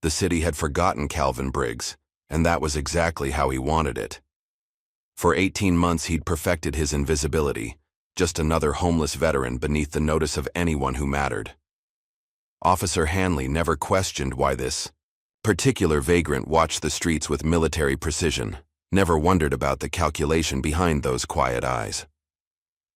The city had forgotten Calvin Briggs, and that was exactly how he wanted it. For 18 months he'd perfected his invisibility, just another homeless veteran beneath the notice of anyone who mattered. Officer Hanley never questioned why this particular vagrant watched the streets with military precision, never wondered about the calculation behind those quiet eyes.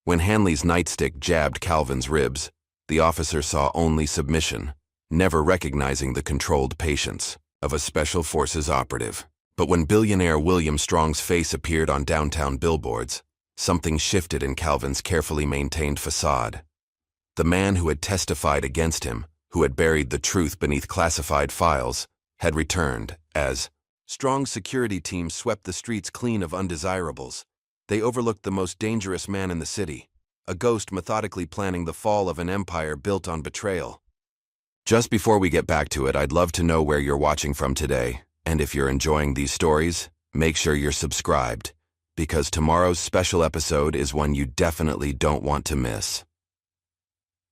When Hanley's nightstick jabbed Calvin's ribs, the officer saw only submission, never recognizing the controlled patience of a Special Forces operative. But when billionaire William Strong's face appeared on downtown billboards, something shifted in Calvin's carefully maintained facade. The man who had testified against him, who had buried the truth beneath classified files, had returned as Strong's security team swept the streets clean of undesirables. They overlooked the most dangerous man in the city, a ghost methodically planning the fall of an empire built on betrayal. Just before we get back to it, I'd love to know where you're watching from today, and if you're enjoying these stories, make sure you're subscribed, because tomorrow's special episode is one you definitely don't want to miss.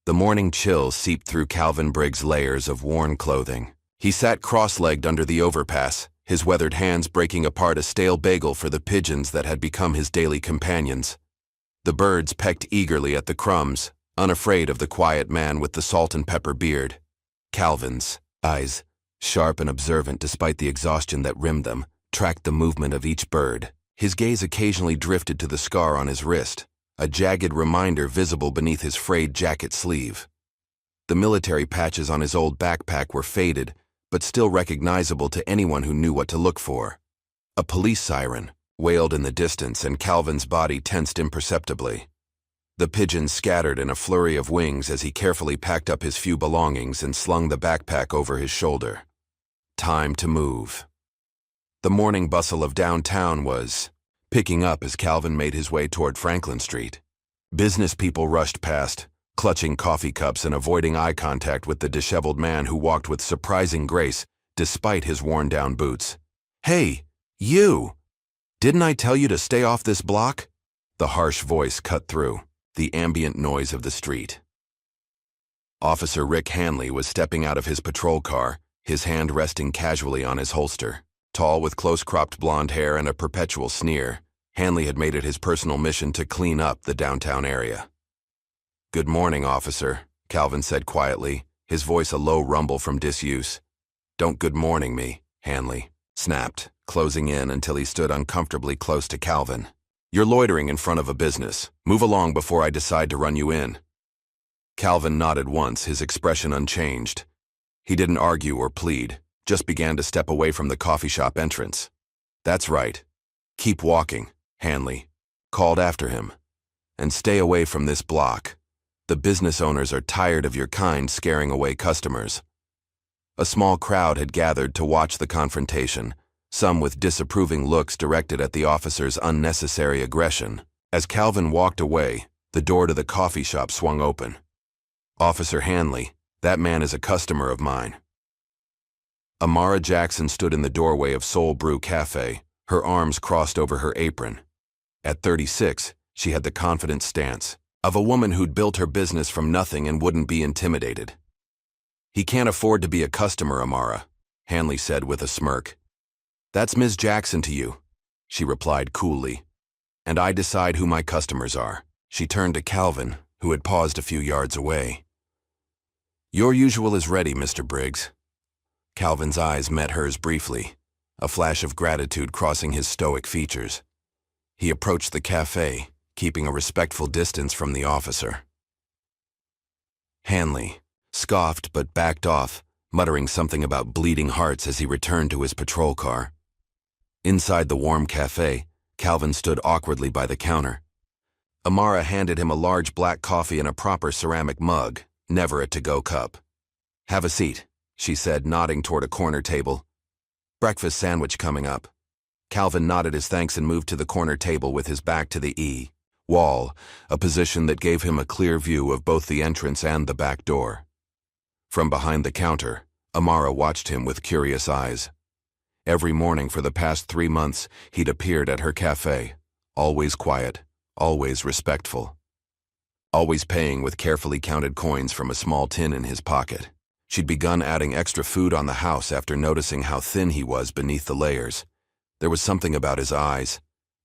The morning chill seeped through Calvin Briggs' layers of worn clothing. He sat cross-legged under the overpass, his weathered hands breaking apart a stale bagel for the pigeons that had become his daily companions. The birds pecked eagerly at the crumbs, unafraid of the quiet man with the salt and pepper beard. Calvin's eyes, sharp and observant despite the exhaustion that rimmed them, tracked the movement of each bird. His gaze occasionally drifted to the scar on his wrist, a jagged reminder visible beneath his frayed jacket sleeve. The military patches on his old backpack were faded, but still recognizable to anyone who knew what to look for. A police siren wailed in the distance, and Calvin's body tensed imperceptibly. The pigeons scattered in a flurry of wings as he carefully packed up his few belongings and slung the backpack over his shoulder. Time to move. The morning bustle of downtown was picking up as Calvin made his way toward Franklin Street. Business people rushed past, clutching coffee cups and avoiding eye contact with the disheveled man who walked with surprising grace despite his worn-down boots. "Hey, you! Didn't I tell you to stay off this block?" The harsh voice cut through the ambient noise of the street. Officer Rick Hanley was stepping out of his patrol car, his hand resting casually on his holster. Tall with close-cropped blonde hair and a perpetual sneer, Hanley had made it his personal mission to clean up the downtown area. "Good morning, officer," Calvin said quietly, his voice a low rumble from disuse. "Don't good morning me," Hanley snapped, closing in until he stood uncomfortably close to Calvin. "You're loitering in front of a business. Move along before I decide to run you in." Calvin nodded once, his expression unchanged. He didn't argue or plead, just began to step away from the coffee shop entrance. "That's right. Keep walking," Hanley called after him. "And stay away from this block. The business owners are tired of your kind scaring away customers." A small crowd had gathered to watch the confrontation, some with disapproving looks directed at the officer's unnecessary aggression. As Calvin walked away, the door to the coffee shop swung open. "Officer Hanley, that man is a customer of mine." Amara Jackson stood in the doorway of Soul Brew Cafe, her arms crossed over her apron. At 36, she had the confident stance of a woman who'd built her business from nothing and wouldn't be intimidated. "He can't afford to be a customer, Amara," Hanley said with a smirk. "That's Ms. Jackson to you," she replied coolly. "And I decide who my customers are." She turned to Calvin, who had paused a few yards away. "Your usual is ready, Mr. Briggs." Calvin's eyes met hers briefly, a flash of gratitude crossing his stoic features. He approached the cafe, keeping a respectful distance from the officer. Hanley scoffed but backed off, muttering something about bleeding hearts as he returned to his patrol car. Inside the warm cafe, Calvin stood awkwardly by the counter. Amara handed him a large black coffee in a proper ceramic mug, never a to-go cup. "Have a seat," she said, nodding toward a corner table. "Breakfast sandwich coming up." Calvin nodded his thanks and moved to the corner table with his back to the wall, a position that gave him a clear view of both the entrance and the back door. From behind the counter, Amara watched him with curious eyes. Every morning for the past 3 months, he'd appeared at her cafe, always quiet, always respectful, always paying with carefully counted coins from a small tin in his pocket. She'd begun adding extra food on the house after noticing how thin he was beneath the layers. There was something about his eyes.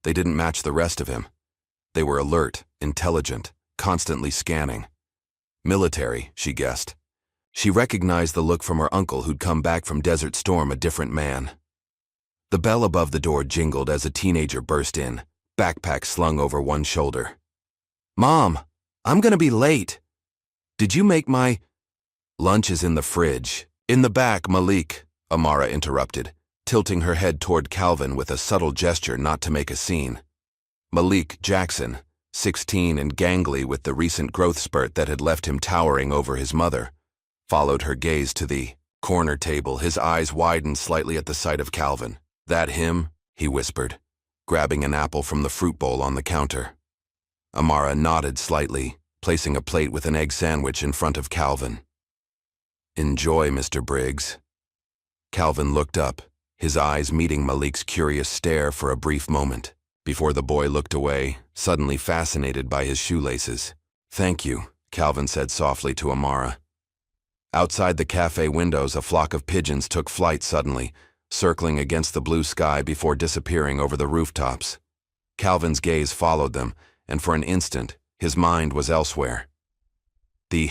They didn't match the rest of him. They were alert, intelligent, constantly scanning. Military, she guessed. She recognized the look from her uncle who'd come back from Desert Storm a different man. The bell above the door jingled as a teenager burst in, backpack slung over one shoulder. "Mom, I'm gonna be late. Did you make my—" "Lunch is in the fridge. In the back, Malik," Amara interrupted, tilting her head toward Calvin with a subtle gesture not to make a scene. Malik Jackson, 16 and gangly with the recent growth spurt that had left him towering over his mother, followed her gaze to the corner table. His eyes widened slightly at the sight of Calvin. "That him?" he whispered, grabbing an apple from the fruit bowl on the counter. Amara nodded slightly, placing a plate with an egg sandwich in front of Calvin. "Enjoy, Mr. Briggs." Calvin looked up, his eyes meeting Malik's curious stare for a brief moment, before the boy looked away, suddenly fascinated by his shoelaces. "Thank you," Calvin said softly to Amara. Outside the cafe windows, a flock of pigeons took flight suddenly, circling against the blue sky before disappearing over the rooftops. Calvin's gaze followed them, and for an instant, his mind was elsewhere. The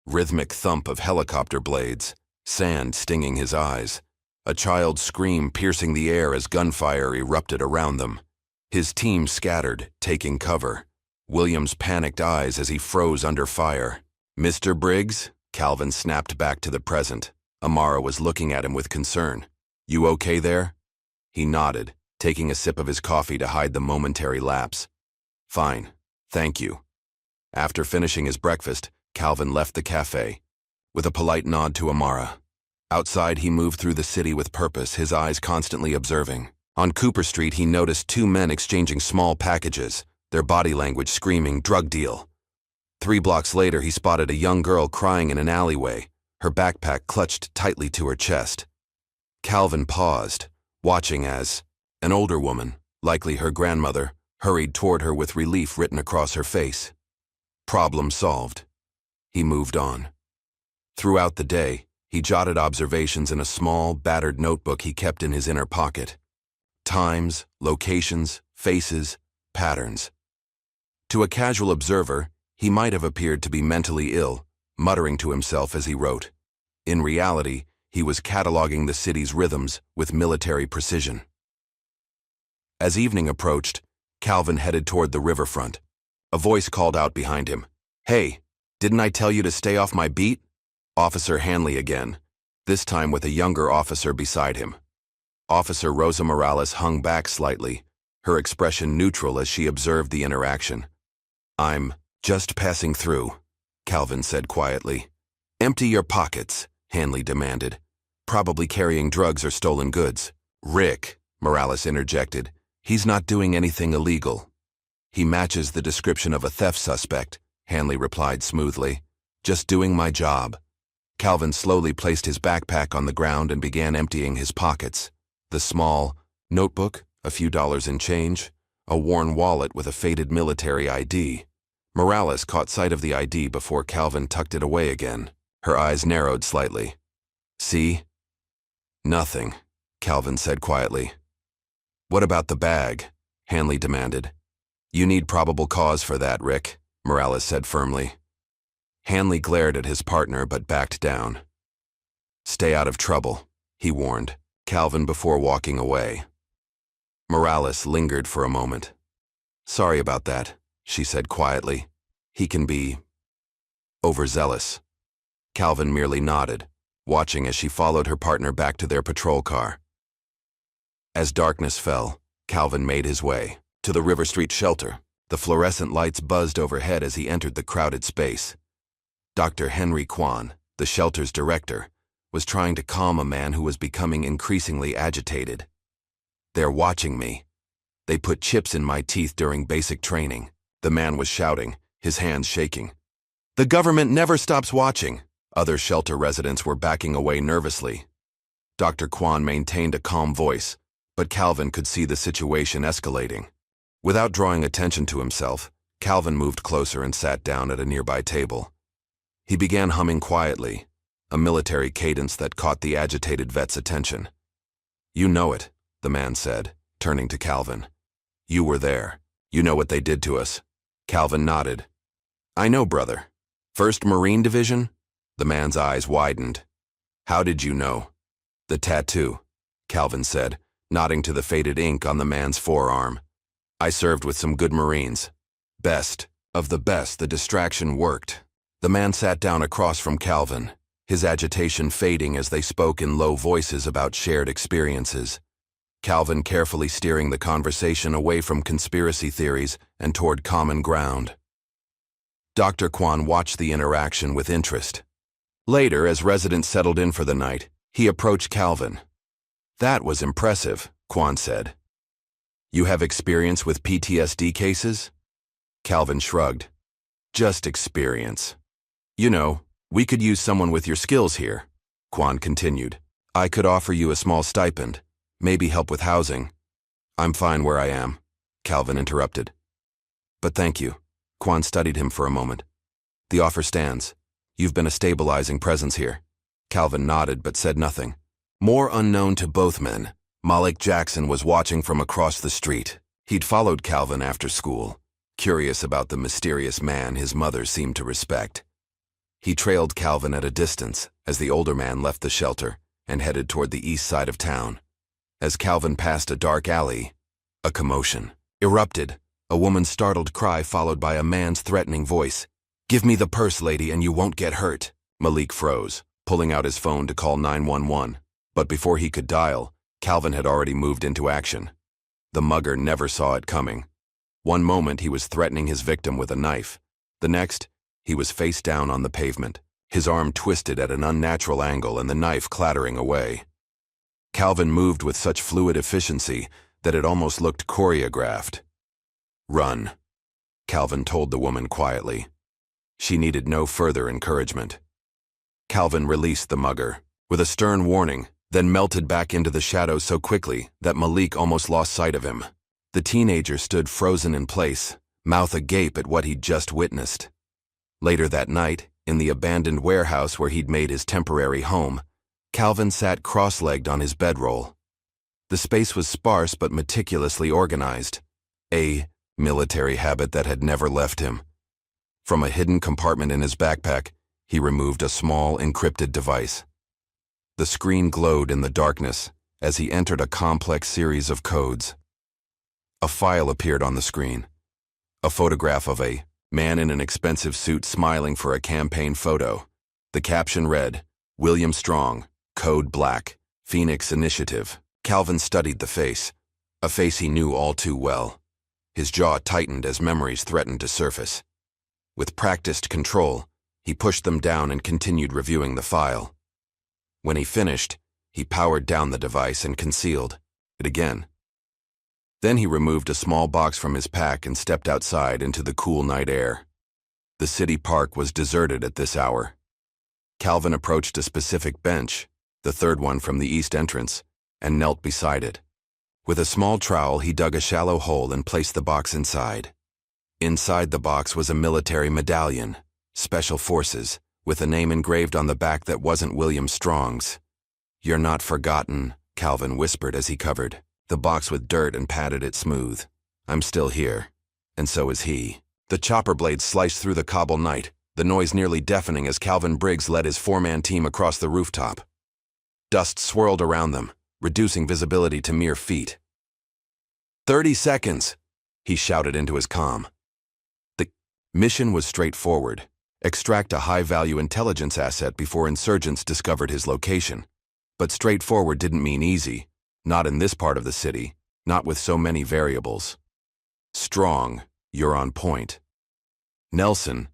rhythmic thump of helicopter blades, sand stinging his eyes, a child's scream piercing the air as gunfire erupted around them. His team scattered, taking cover. William's panicked eyes as he froze under fire. "Mr. Briggs?" Calvin snapped back to the present. Amara was looking at him with concern. "You okay there?" He nodded, taking a sip of his coffee to hide the momentary lapse. "Fine, thank you." After finishing his breakfast, Calvin left the cafe, with a polite nod to Amara. Outside, he moved through the city with purpose, his eyes constantly observing. On Cooper Street, he noticed two men exchanging small packages, their body language screaming, "Drug deal." 3 blocks later, he spotted a young girl crying in an alleyway, her backpack clutched tightly to her chest. Calvin paused, watching as an older woman, likely her grandmother, hurried toward her with relief written across her face. Problem solved. He moved on. Throughout the day, he jotted observations in a small, battered notebook he kept in his inner pocket. Times, locations, faces, patterns. To a casual observer, he might have appeared to be mentally ill, muttering to himself as he wrote. In reality, he was cataloging the city's rhythms with military precision. As evening approached, Calvin headed toward the riverfront. A voice called out behind him. "Hey, didn't I tell you to stay off my beat?" Officer Hanley again, this time with a younger officer beside him. Officer Rosa Morales hung back slightly, her expression neutral as she observed the interaction. "I'm just passing through," Calvin said quietly. "Empty your pockets," Hanley demanded. "Probably carrying drugs or stolen goods." "Rick," Morales interjected, "he's not doing anything illegal." "He matches the description of a theft suspect," Hanley replied smoothly. "Just doing my job." Calvin slowly placed his backpack on the ground and began emptying his pockets. The small notebook, a few dollars in change, a worn wallet with a faded military ID. Morales caught sight of the ID before Calvin tucked it away again. Her eyes narrowed slightly. "See?" "Nothing," Calvin said quietly. "What about the bag?" Hanley demanded. "You need probable cause for that, Rick," Morales said firmly. Hanley glared at his partner but backed down. "Stay out of trouble," he warned Calvin before walking away. Morales lingered for a moment. "Sorry about that," she said quietly. "He can be overzealous." Calvin merely nodded, watching as she followed her partner back to their patrol car. As darkness fell, Calvin made his way to the River Street shelter. The fluorescent lights buzzed overhead as he entered the crowded space. Dr. Henry Kwan, the shelter's director, was trying to calm a man who was becoming increasingly agitated. "They're watching me. They put chips in my teeth during basic training," the man was shouting, his hands shaking. "The government never stops watching." Other shelter residents were backing away nervously. Dr. Kwan maintained a calm voice, but Calvin could see the situation escalating. Without drawing attention to himself, Calvin moved closer and sat down at a nearby table. He began humming quietly, a military cadence that caught the agitated vet's attention. "You know it," the man said, turning to Calvin. "You were there. You know what they did to us." Calvin nodded. "I know, brother. 1st Marine Division?" The man's eyes widened. "How did you know?" "The tattoo," Calvin said, nodding to the faded ink on the man's forearm. "I served with some good Marines. Best of the best. The distraction worked." The man sat down across from Calvin, his agitation fading as they spoke in low voices about shared experiences. Calvin carefully steering the conversation away from conspiracy theories and toward common ground. Dr. Kwan watched the interaction with interest. Later, as residents settled in for the night, he approached Calvin. "That was impressive," Kwan said. "You have experience with PTSD cases?" Calvin shrugged. "Just experience. You know, we could use someone with your skills here," Kwan continued. "I could offer you a small stipend, maybe help with housing." "I'm fine where I am," Calvin interrupted. "But thank you." Kwan studied him for a moment. "The offer stands. You've been a stabilizing presence here." Calvin nodded but said nothing. More unknown to both men, Malik Jackson was watching from across the street. He'd followed Calvin after school, curious about the mysterious man his mother seemed to respect. He trailed Calvin at a distance as the older man left the shelter and headed toward the east side of town. As Calvin passed a dark alley, a commotion erupted, a woman's startled cry followed by a man's threatening voice. "Give me the purse, lady, and you won't get hurt." Malik froze, pulling out his phone to call 911. But before he could dial, Calvin had already moved into action. The mugger never saw it coming. One moment he was threatening his victim with a knife. The next, he was face down on the pavement, his arm twisted at an unnatural angle and the knife clattering away. Calvin moved with such fluid efficiency that it almost looked choreographed. "Run," Calvin told the woman quietly. She needed no further encouragement. Calvin released the mugger with a stern warning, then melted back into the shadows so quickly that Malik almost lost sight of him. The teenager stood frozen in place, mouth agape at what he'd just witnessed. Later that night, in the abandoned warehouse where he'd made his temporary home, Calvin sat cross-legged on his bedroll. The space was sparse but meticulously organized, a military habit that had never left him. From a hidden compartment in his backpack, he removed a small, encrypted device. The screen glowed in the darkness as he entered a complex series of codes. A file appeared on the screen, a photograph of a man in an expensive suit smiling for a campaign photo. The caption read, "William Strong, Code Black, Phoenix Initiative." Calvin studied the face, a face he knew all too well. His jaw tightened as memories threatened to surface. With practiced control, he pushed them down and continued reviewing the file. When he finished, he powered down the device and concealed it again. Then he removed a small box from his pack and stepped outside into the cool night air. The city park was deserted at this hour. Calvin approached a specific bench, the third one from the east entrance, and knelt beside it. With a small trowel, he dug a shallow hole and placed the box inside. Inside the box was a military medallion, Special Forces, with a name engraved on the back that wasn't William Strong's. "You're not forgotten," Calvin whispered as he covered the box with dirt and patted it smooth. "I'm still here, and so is he." The chopper blade sliced through the cobble night, the noise nearly deafening as Calvin Briggs led his four-man team across the rooftop. Dust swirled around them, reducing visibility to mere feet. 30 seconds, he shouted into his comm. The mission was straightforward. Extract a high-value intelligence asset before insurgents discovered his location. But straightforward didn't mean easy. Not in this part of the city, not with so many variables. "Strong, you're on point." "Nelson,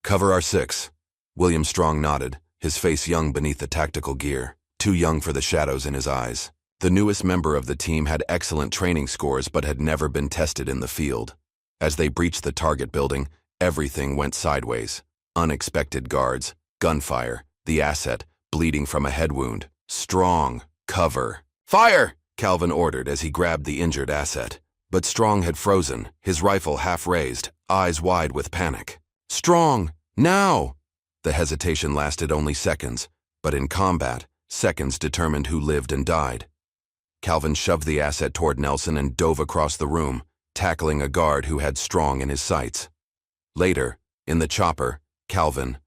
cover our 6. William Strong nodded, his face young beneath the tactical gear, too young for the shadows in his eyes. The newest member of the team had excellent training scores but had never been tested in the field. As they breached the target building, everything went sideways. Unexpected guards, gunfire, the asset, bleeding from a head wound. "Strong, cover." "Fire!" Calvin ordered as he grabbed the injured asset. But Strong had frozen, his rifle half raised, eyes wide with panic. "Strong, now!" The hesitation lasted only seconds, But in combat, seconds determined who lived and died. Calvin shoved the asset toward Nelson and dove across the room, tackling a guard who had Strong in his sights. Later, in the chopper, Calvin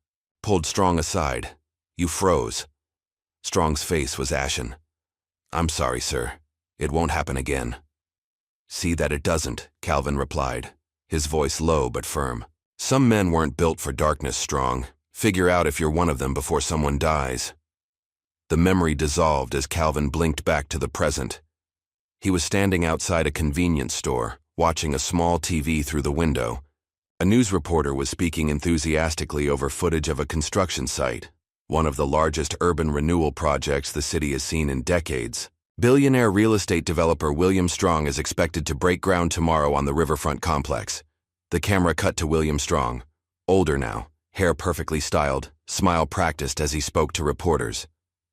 pulled Strong aside. "You froze." Strong's face was ashen. "I'm sorry, sir. It won't happen again." "See that it doesn't," Calvin replied, his voice low but firm. "Some men weren't built for darkness, Strong. Figure out if you're one of them before someone dies." The memory dissolved as Calvin blinked back to the present. He was standing outside a convenience store, watching a small TV through the window. A news reporter was speaking enthusiastically over footage of a construction site, one of the largest urban renewal projects the city has seen in decades. Billionaire real estate developer William Strong is expected to break ground tomorrow on the riverfront complex. The camera cut to William Strong, older now, hair perfectly styled, smile practiced as he spoke to reporters.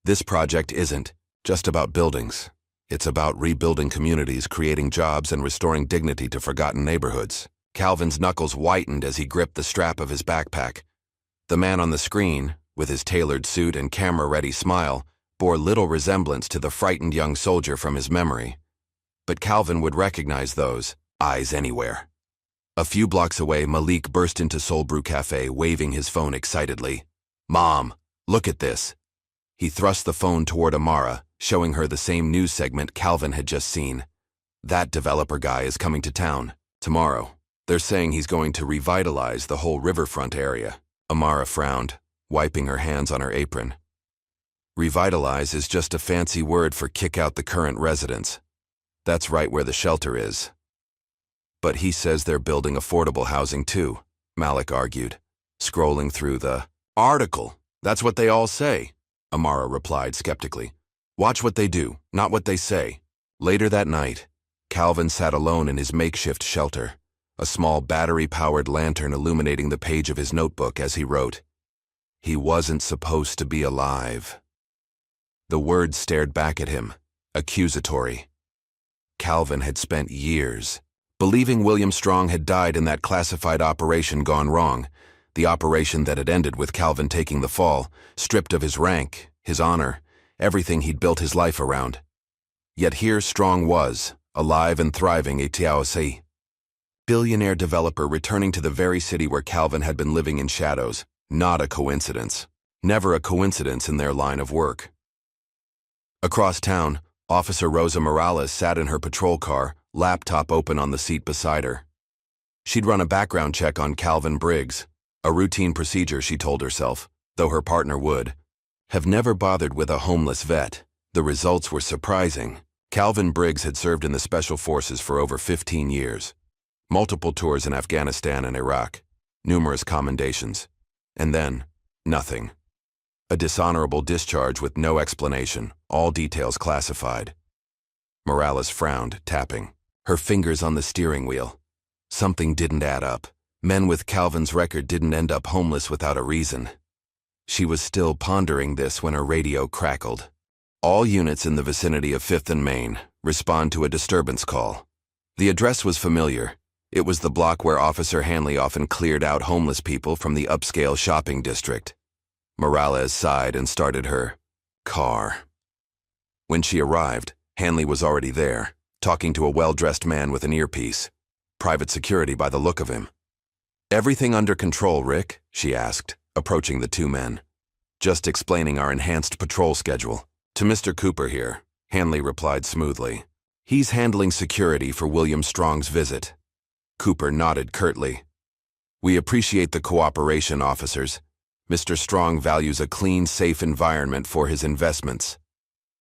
"This project isn't just about buildings. It's about rebuilding communities, creating jobs, and restoring dignity to forgotten neighborhoods." Calvin's knuckles whitened as he gripped the strap of his backpack. The man on the screen, with his tailored suit and camera-ready smile, bore little resemblance to the frightened young soldier from his memory. But Calvin would recognize those eyes anywhere. A few blocks away, Malik burst into Soul Brew Cafe, waving his phone excitedly. "Mom, look at this." He thrust the phone toward Amara, showing her the same news segment Calvin had just seen. "That developer guy is coming to town tomorrow. They're saying he's going to revitalize the whole riverfront area." Amara frowned, wiping her hands on her apron. "Revitalize is just a fancy word for kick out the current residents. That's right where the shelter is." "But he says they're building affordable housing too," Malik argued, scrolling through the article. "That's what they all say," Amara replied skeptically. "Watch what they do, not what they say." Later that night, Calvin sat alone in his makeshift shelter, a small battery-powered lantern illuminating the page of his notebook as he wrote, "He wasn't supposed to be alive." The words stared back at him, accusatory. Calvin had spent years believing William Strong had died in that classified operation gone wrong, the operation that had ended with Calvin taking the fall, stripped of his rank, his honor, everything he'd built his life around. Yet here Strong was, alive and thriving at Tiaosi. Billionaire developer returning to the very city where Calvin had been living in shadows. Not a coincidence. Never a coincidence in their line of work. Across town, Officer Rosa Morales sat in her patrol car, laptop open on the seat beside her. She'd run a background check on Calvin Briggs, a routine procedure, she told herself, though her partner would have never bothered with a homeless vet. The results were surprising. Calvin Briggs had served in the Special Forces for over 15 years. Multiple tours in Afghanistan and Iraq, numerous commendations, and then nothing. A dishonorable discharge with no explanation, all details classified. Morales frowned, tapping her fingers on the steering wheel. Something didn't add up. Men with Calvin's record didn't end up homeless without a reason. She was still pondering this when her radio crackled. "All units in the vicinity of 5th and Main, respond to a disturbance call." The address was familiar. It was the block where Officer Hanley often cleared out homeless people from the upscale shopping district. Morales sighed and started her car. When she arrived, Hanley was already there, talking to a well-dressed man with an earpiece. Private security by the look of him. "Everything under control, Rick?" she asked, approaching the two men. "Just explaining our enhanced patrol schedule." "To Mr. Cooper here," Hanley replied smoothly. "He's handling security for William Strong's visit." Cooper nodded curtly. "We appreciate the cooperation, officers. Mr. Strong values a clean, safe environment for his investments."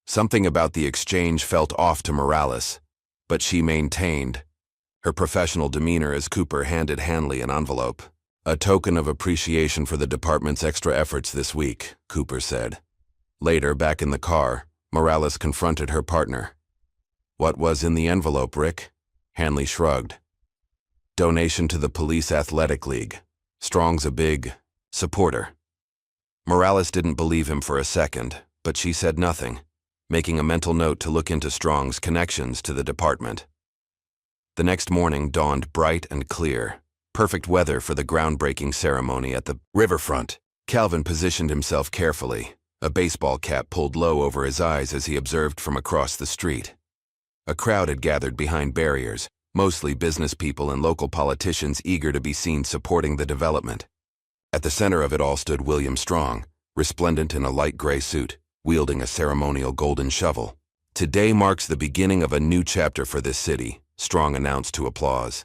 Something about the exchange felt off to Morales, but she maintained her professional demeanor as Cooper handed Hanley an envelope. "A token of appreciation for the department's extra efforts this week," Cooper said. Later, back in the car, Morales confronted her partner. "What was in the envelope, Rick?" Hanley shrugged. "Donation to the Police Athletic League. Strong's a big supporter." Morales didn't believe him for a second, but she said nothing, making a mental note to look into Strong's connections to the department. The next morning dawned bright and clear, perfect weather for the groundbreaking ceremony at the riverfront. Calvin positioned himself carefully, a baseball cap pulled low over his eyes as he observed from across the street. A crowd had gathered behind barriers, mostly business people and local politicians eager to be seen supporting the development. At the center of it all stood William Strong, resplendent in a light gray suit, wielding a ceremonial golden shovel. "Today marks the beginning of a new chapter for this city," Strong announced to applause.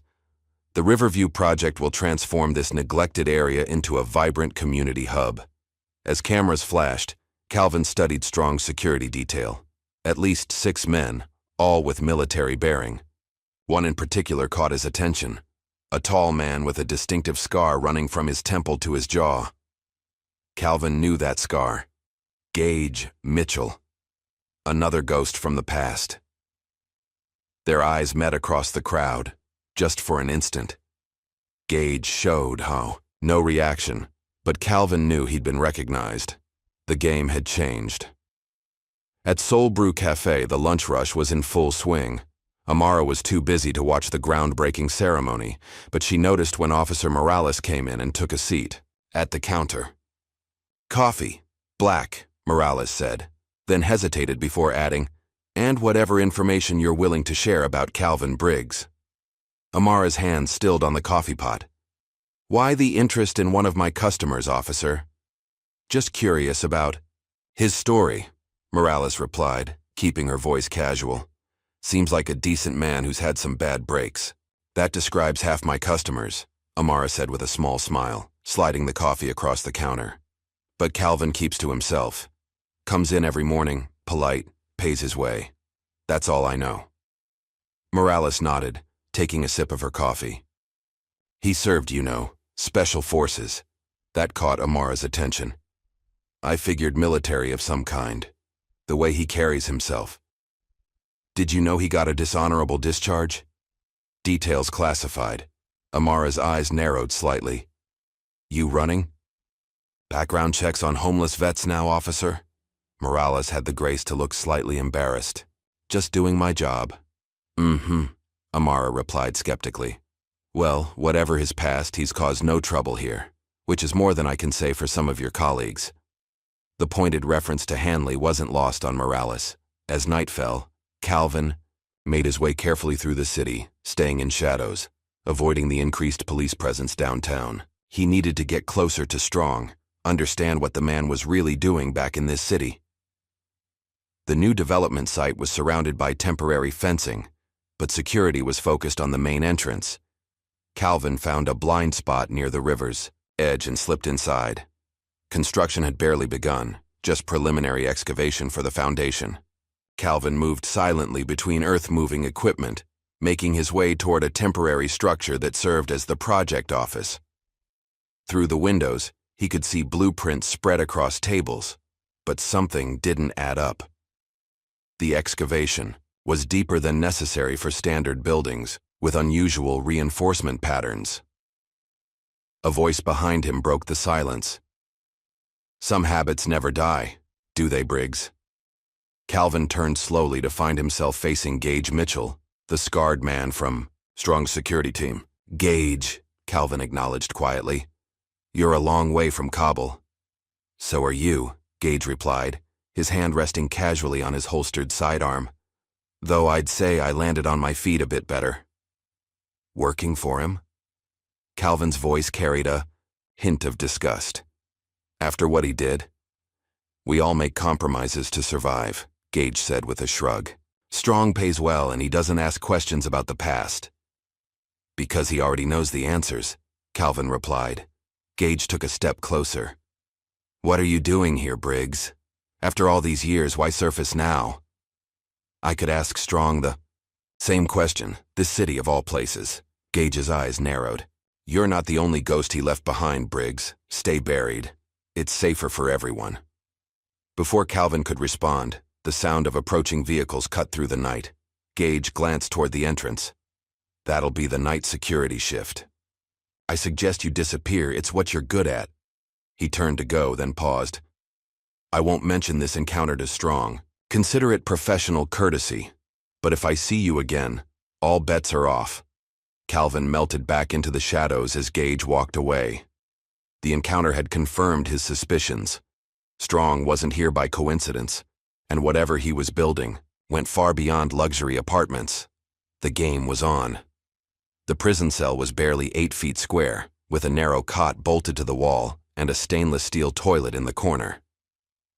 "The Riverview project will transform this neglected area into a vibrant community hub." As cameras flashed, Calvin studied Strong's security detail. At least 6 men, all with military bearing. One in particular caught his attention, a tall man with a distinctive scar running from his temple to his jaw. Calvin knew that scar. Gage Mitchell. Another ghost from the past. Their eyes met across the crowd, just for an instant. Gage showed no reaction, but Calvin knew he'd been recognized. The game had changed. At Soul Brew Cafe, the lunch rush was in full swing. Amara was too busy to watch the groundbreaking ceremony, but she noticed when Officer Morales came in and took a seat at the counter. "Coffee, black," Morales said, then hesitated before adding, "and whatever information you're willing to share about Calvin Briggs." Amara's hand stilled on the coffee pot. "Why the interest in one of my customers, officer?" "Just curious about his story," Morales replied, keeping her voice casual. "Seems like a decent man who's had some bad breaks." "That describes half my customers," Amara said with a small smile, sliding the coffee across the counter. "But Calvin keeps to himself. Comes in every morning, polite, pays his way. That's all I know." Morales nodded, taking a sip of her coffee. "He served, Special Forces." That caught Amara's attention. "I figured military of some kind. The way he carries himself." "Did you know he got a dishonorable discharge?" "Details classified." Amara's eyes narrowed slightly. "You running?" "Background checks on homeless vets now, officer." Morales had the grace to look slightly embarrassed. "Just doing my job." "Mm-hmm," Amara replied skeptically. "Well, whatever his past, he's caused no trouble here, which is more than I can say for some of your colleagues." The pointed reference to Hanley wasn't lost on Morales. As night fell, Calvin made his way carefully through the city, staying in shadows, avoiding the increased police presence downtown. He needed to get closer to Strong, understand what the man was really doing back in this city. The new development site was surrounded by temporary fencing, but security was focused on the main entrance. Calvin found a blind spot near the river's edge and slipped inside. Construction had barely begun, just preliminary excavation for the foundation. Calvin moved silently between earth-moving equipment, making his way toward a temporary structure that served as the project office. Through the windows, he could see blueprints spread across tables, but something didn't add up. The excavation was deeper than necessary for standard buildings, with unusual reinforcement patterns. A voice behind him broke the silence. "Some habits never die, do they, Briggs?" Calvin turned slowly to find himself facing Gage Mitchell, the scarred man from Strong's security team. "Gage," Calvin acknowledged quietly. "You're a long way from Kabul." "So are you," Gage replied, his hand resting casually on his holstered sidearm. "Though I'd say I landed on my feet a bit better." "Working for him?" Calvin's voice carried a hint of disgust. "After what he did?" "We all make compromises to survive," Gage said with a shrug. "Strong pays well and he doesn't ask questions about the past." "Because he already knows the answers," Calvin replied. Gage took a step closer. "What are you doing here, Briggs? After all these years, why surface now?" "I could ask Strong the same question, this city of all places." Gage's eyes narrowed. "You're not the only ghost he left behind, Briggs. Stay buried. It's safer for everyone." Before Calvin could respond, the sound of approaching vehicles cut through the night. Gage glanced toward the entrance. "That'll be the night security shift. I suggest you disappear, it's what you're good at." He turned to go, then paused. "I won't mention this encounter to Strong. Consider it professional courtesy. But if I see you again, all bets are off." Calvin melted back into the shadows as Gage walked away. The encounter had confirmed his suspicions. Strong wasn't here by coincidence, and whatever he was building went far beyond luxury apartments. The game was on. The prison cell was barely 8 feet square, with a narrow cot bolted to the wall and a stainless steel toilet in the corner.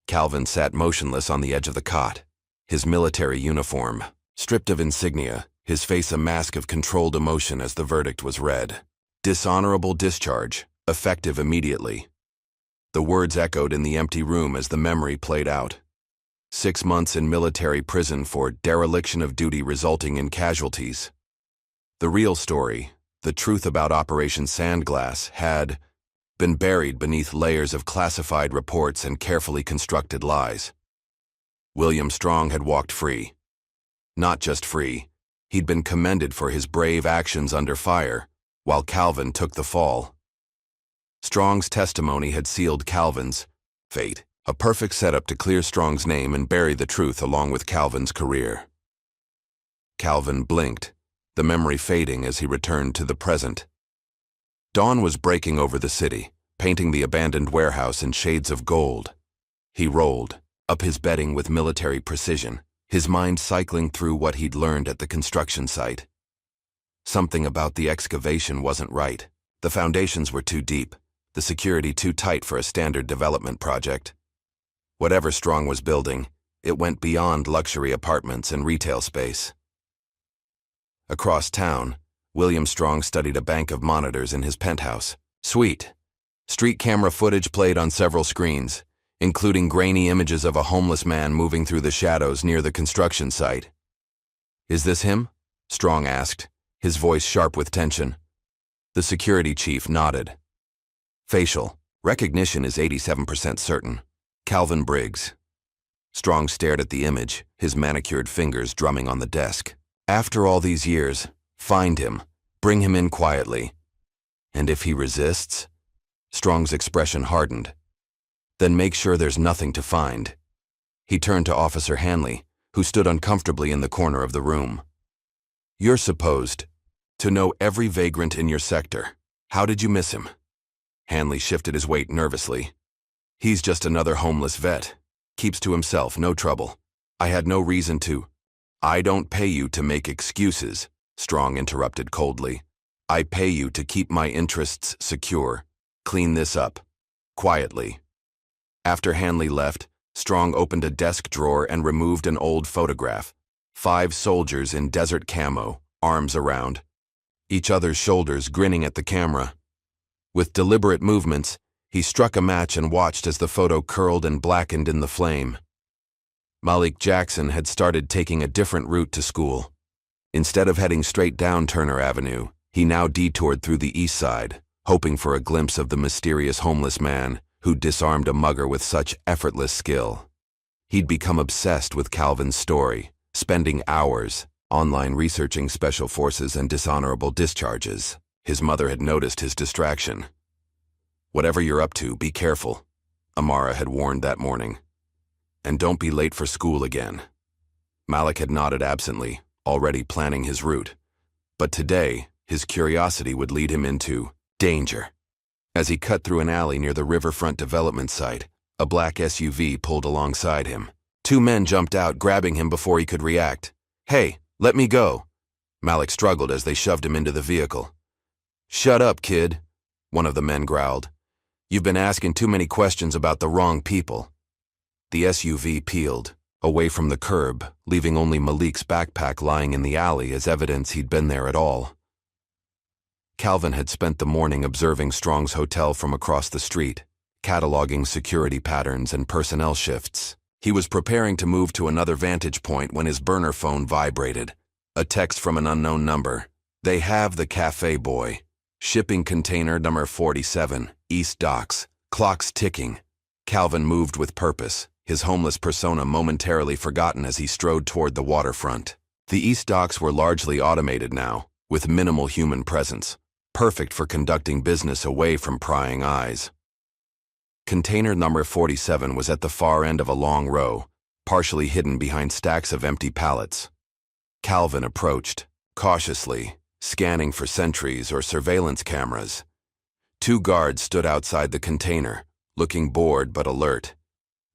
Calvin sat motionless on the edge of the cot, his military uniform stripped of insignia, his face a mask of controlled emotion as the verdict was read. Dishonorable discharge, effective immediately. The words echoed in the empty room as the memory played out. 6 months in military prison for dereliction of duty resulting in casualties. The real story, the truth about Operation Sandglass, had been buried beneath layers of classified reports and carefully constructed lies. William Strong had walked free. Not just free, he'd been commended for his brave actions under fire, while Calvin took the fall. Strong's testimony had sealed Calvin's fate, a perfect setup to clear Strong's name and bury the truth along with Calvin's career. Calvin blinked, the memory fading as he returned to the present. Dawn was breaking over the city, painting the abandoned warehouse in shades of gold. He rolled up his bedding with military precision, his mind cycling through what he'd learned at the construction site. Something about the excavation wasn't right. The foundations were too deep, the security too tight for a standard development project. Whatever Strong was building, it went beyond luxury apartments and retail space. Across town, William Strong studied a bank of monitors in his penthouse. Sweet. Street camera footage played on several screens, including grainy images of a homeless man moving through the shadows near the construction site. "Is this him?" Strong asked, his voice sharp with tension. The security chief nodded. "Facial recognition is 87% certain. Calvin Briggs." Strong stared at the image, his manicured fingers drumming on the desk. "After all these years, find him, bring him in quietly. And if he resists?" Strong's expression hardened. "Then make sure there's nothing to find." He turned to Officer Hanley, who stood uncomfortably in the corner of the room. "You're supposed to know every vagrant in your sector. How did you miss him?" Hanley shifted his weight nervously. "He's just another homeless vet. Keeps to himself, no trouble. I had no reason to—" "I don't pay you to make excuses," Strong interrupted coldly. "I pay you to keep my interests secure. Clean this up. Quietly." After Hanley left, Strong opened a desk drawer and removed an old photograph. 5 soldiers in desert camo, arms around each other's shoulders, grinning at the camera. With deliberate movements, he struck a match and watched as the photo curled and blackened in the flame. Malik Jackson had started taking a different route to school. Instead of heading straight down Turner Avenue, he now detoured through the east side, hoping for a glimpse of the mysterious homeless man who disarmed a mugger with such effortless skill. He'd become obsessed with Calvin's story, spending hours online researching special forces and dishonorable discharges. His mother had noticed his distraction. "Whatever you're up to, be careful," Amara had warned that morning. "And don't be late for school again." Malik had nodded absently, already planning his route. But today, his curiosity would lead him into danger. As he cut through an alley near the riverfront development site, a black SUV pulled alongside him. 2 men jumped out, grabbing him before he could react. "Hey, let me go." Malik struggled as they shoved him into the vehicle. "Shut up, kid," one of the men growled. "You've been asking too many questions about the wrong people." The SUV peeled, away from the curb, leaving only Malik's backpack lying in the alley as evidence he'd been there at all. Calvin had spent the morning observing Strong's hotel from across the street, cataloging security patterns and personnel shifts. He was preparing to move to another vantage point when his burner phone vibrated. A text from an unknown number. "They have the cafe boy. Shipping container number 47, East Docks. Clock's ticking." Calvin moved with purpose, his homeless persona momentarily forgotten as he strode toward the waterfront. The East Docks were largely automated now, with minimal human presence, perfect for conducting business away from prying eyes. Container number 47 was at the far end of a long row, partially hidden behind stacks of empty pallets. Calvin approached, cautiously, scanning for sentries or surveillance cameras. 2 guards stood outside the container, looking bored but alert.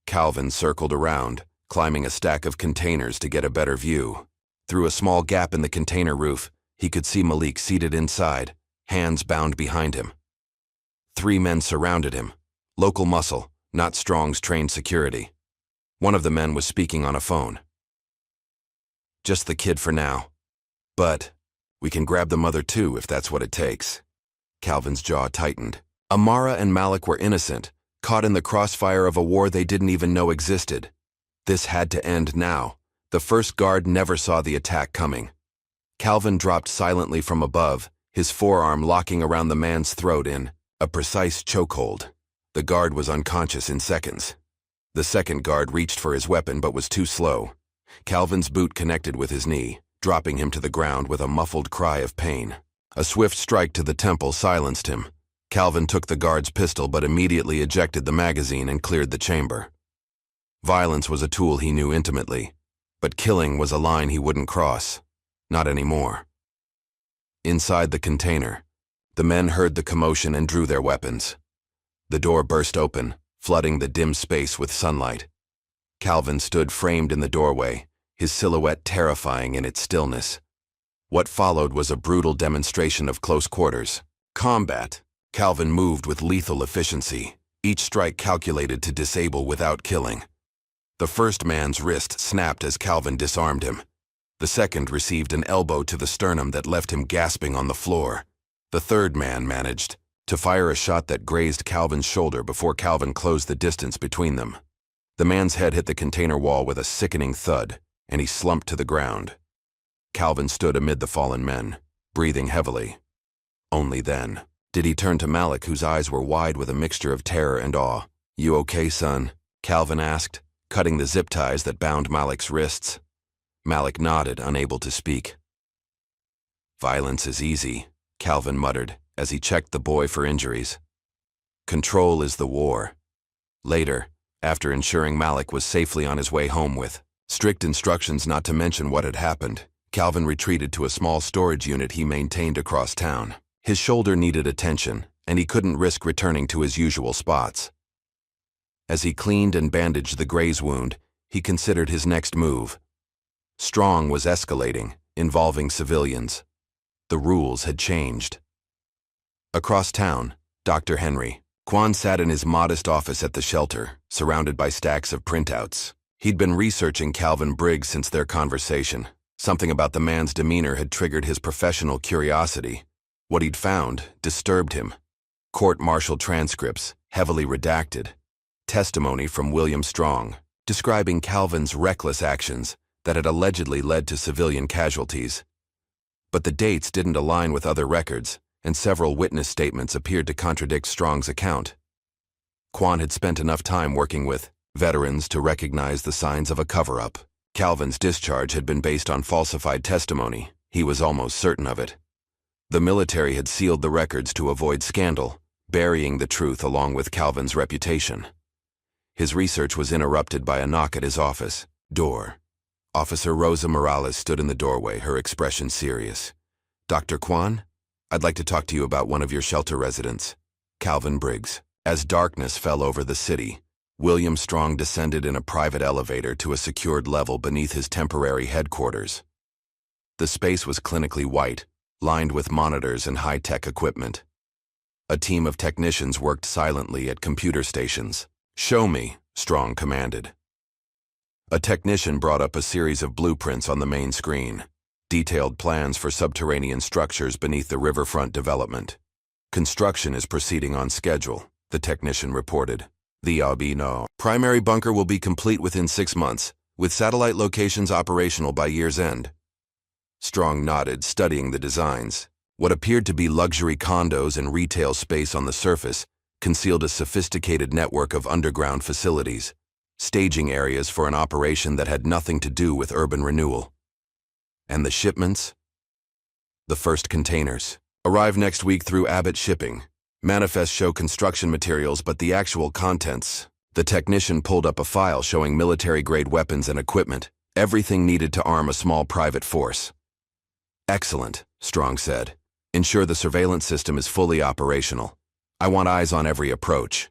Calvin circled around, climbing a stack of containers to get a better view. Through a small gap in the container roof, he could see Malik seated inside, hands bound behind him. 3 men surrounded him. Local muscle, not Strong's trained security. One of the men was speaking on a phone. "Just the kid for now. But we can grab the mother too if that's what it takes." Calvin's jaw tightened. Amara and Malik were innocent, caught in the crossfire of a war they didn't even know existed. This had to end now. The first guard never saw the attack coming. Calvin dropped silently from above, his forearm locking around the man's throat in a precise chokehold. The guard was unconscious in seconds. The second guard reached for his weapon but was too slow. Calvin's boot connected with his knee, dropping him to the ground with a muffled cry of pain. A swift strike to the temple silenced him. Calvin took the guard's pistol but immediately ejected the magazine and cleared the chamber. Violence was a tool he knew intimately, but killing was a line he wouldn't cross. Not anymore. Inside the container, the men heard the commotion and drew their weapons. The door burst open, flooding the dim space with sunlight. Calvin stood framed in the doorway, his silhouette terrifying in its stillness. What followed was a brutal demonstration of close quarters combat. Calvin moved with lethal efficiency, each strike calculated to disable without killing. The first man's wrist snapped as Calvin disarmed him. The second received an elbow to the sternum that left him gasping on the floor. The third man managed to fire a shot that grazed Calvin's shoulder before Calvin closed the distance between them. The man's head hit the container wall with a sickening thud, and he slumped to the ground. Calvin stood amid the fallen men, breathing heavily. Only then did he turn to Malik, whose eyes were wide with a mixture of terror and awe. "You okay, son?" Calvin asked, cutting the zip ties that bound Malik's wrists. Malik nodded, unable to speak. "Violence is easy," Calvin muttered as he checked the boy for injuries. "Control is the war." Later, after ensuring Malik was safely on his way home with strict instructions not to mention what had happened, Calvin retreated to a small storage unit he maintained across town. His shoulder needed attention, and he couldn't risk returning to his usual spots. As he cleaned and bandaged the graze wound, he considered his next move. Strong was escalating, involving civilians. The rules had changed. Across town, Dr. Henry Kwan sat in his modest office at the shelter, surrounded by stacks of printouts. He'd been researching Calvin Briggs since their conversation. Something about the man's demeanor had triggered his professional curiosity. What he'd found disturbed him. Court-martial transcripts, heavily redacted. Testimony from William Strong, describing Calvin's reckless actions that had allegedly led to civilian casualties. But the dates didn't align with other records, and several witness statements appeared to contradict Strong's account. Kwan had spent enough time working with veterans to recognize the signs of a cover-up. Calvin's discharge had been based on falsified testimony. He was almost certain of it. The military had sealed the records to avoid scandal, burying the truth along with Calvin's reputation. His research was interrupted by a knock at his office door. Officer Rosa Morales stood in the doorway, her expression serious. "Dr. Kwan, I'd like to talk to you about one of your shelter residents, Calvin Briggs." As darkness fell over the city, William Strong descended in a private elevator to a secured level beneath his temporary headquarters. The space was clinically white, lined with monitors and high-tech equipment. A team of technicians worked silently at computer stations. "Show me," Strong commanded. A technician brought up a series of blueprints on the main screen, detailed plans for subterranean structures beneath the riverfront development. "Construction is proceeding on schedule," the technician reported. "The Albino primary bunker will be complete within 6 months, with satellite locations operational by year's end." Strong nodded, studying the designs. What appeared to be luxury condos and retail space on the surface concealed a sophisticated network of underground facilities, staging areas for an operation that had nothing to do with urban renewal. And the shipments? The first containers arrive next week through Abbott Shipping. Manifests show construction materials, but the actual contents. The technician pulled up a file showing military-grade weapons and equipment, everything needed to arm a small private force. "Excellent," Strong said. "Ensure the surveillance system is fully operational. I want eyes on every approach."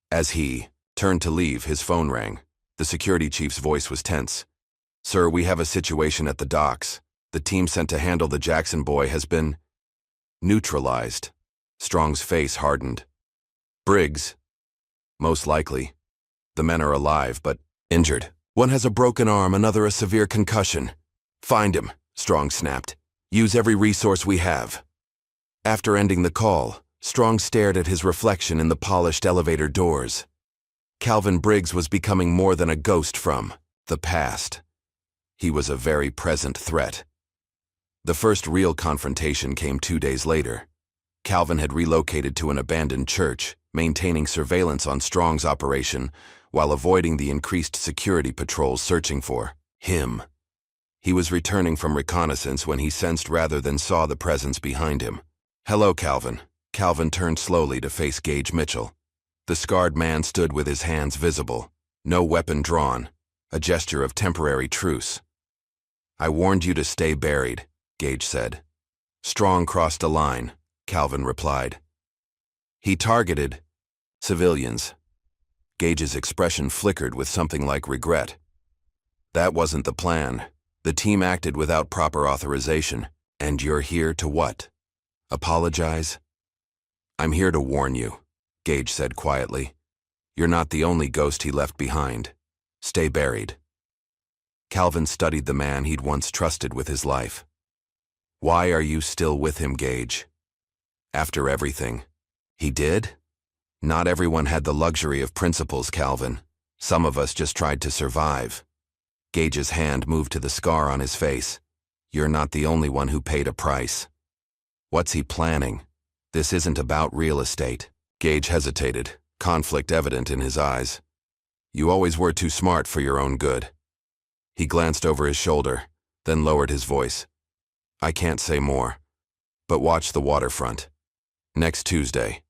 As he turned to leave, his phone rang. The security chief's voice was tense. "Sir, we have a situation at the docks. The team sent to handle the Jackson boy has been neutralized." Strong's face hardened. "Briggs?" "Most likely. The men are alive, but injured. One has a broken arm, another a severe concussion." "Find him," Strong snapped. "Use every resource we have." After ending the call, Strong stared at his reflection in the polished elevator doors. Calvin Briggs was becoming more than a ghost from the past. He was a very present threat. The first real confrontation came 2 days later. Calvin had relocated to an abandoned church, maintaining surveillance on Strong's operation while avoiding the increased security patrols searching for him. He was returning from reconnaissance when he sensed rather than saw the presence behind him. "Hello, Calvin." Calvin turned slowly to face Gage Mitchell. The scarred man stood with his hands visible, no weapon drawn, a gesture of temporary truce. "I warned you to stay buried," Gage said. "Strong crossed a line," Calvin replied. "He targeted civilians." Gage's expression flickered with something like regret. "That wasn't the plan. The team acted without proper authorization. And you're here to what? Apologize?" "I'm here to warn you," Gage said quietly. "You're not the only ghost he left behind. Stay buried." Calvin studied the man he'd once trusted with his life. "Why are you still with him, Gage?" "After everything." "He did?" "Not everyone had the luxury of principles, Calvin. Some of us just tried to survive." Gage's hand moved to the scar on his face. "You're not the only one who paid a price." "What's he planning? This isn't about real estate." Gage hesitated, conflict evident in his eyes. "You always were too smart for your own good." He glanced over his shoulder, then lowered his voice. "I can't say more, but watch the waterfront. Next Tuesday,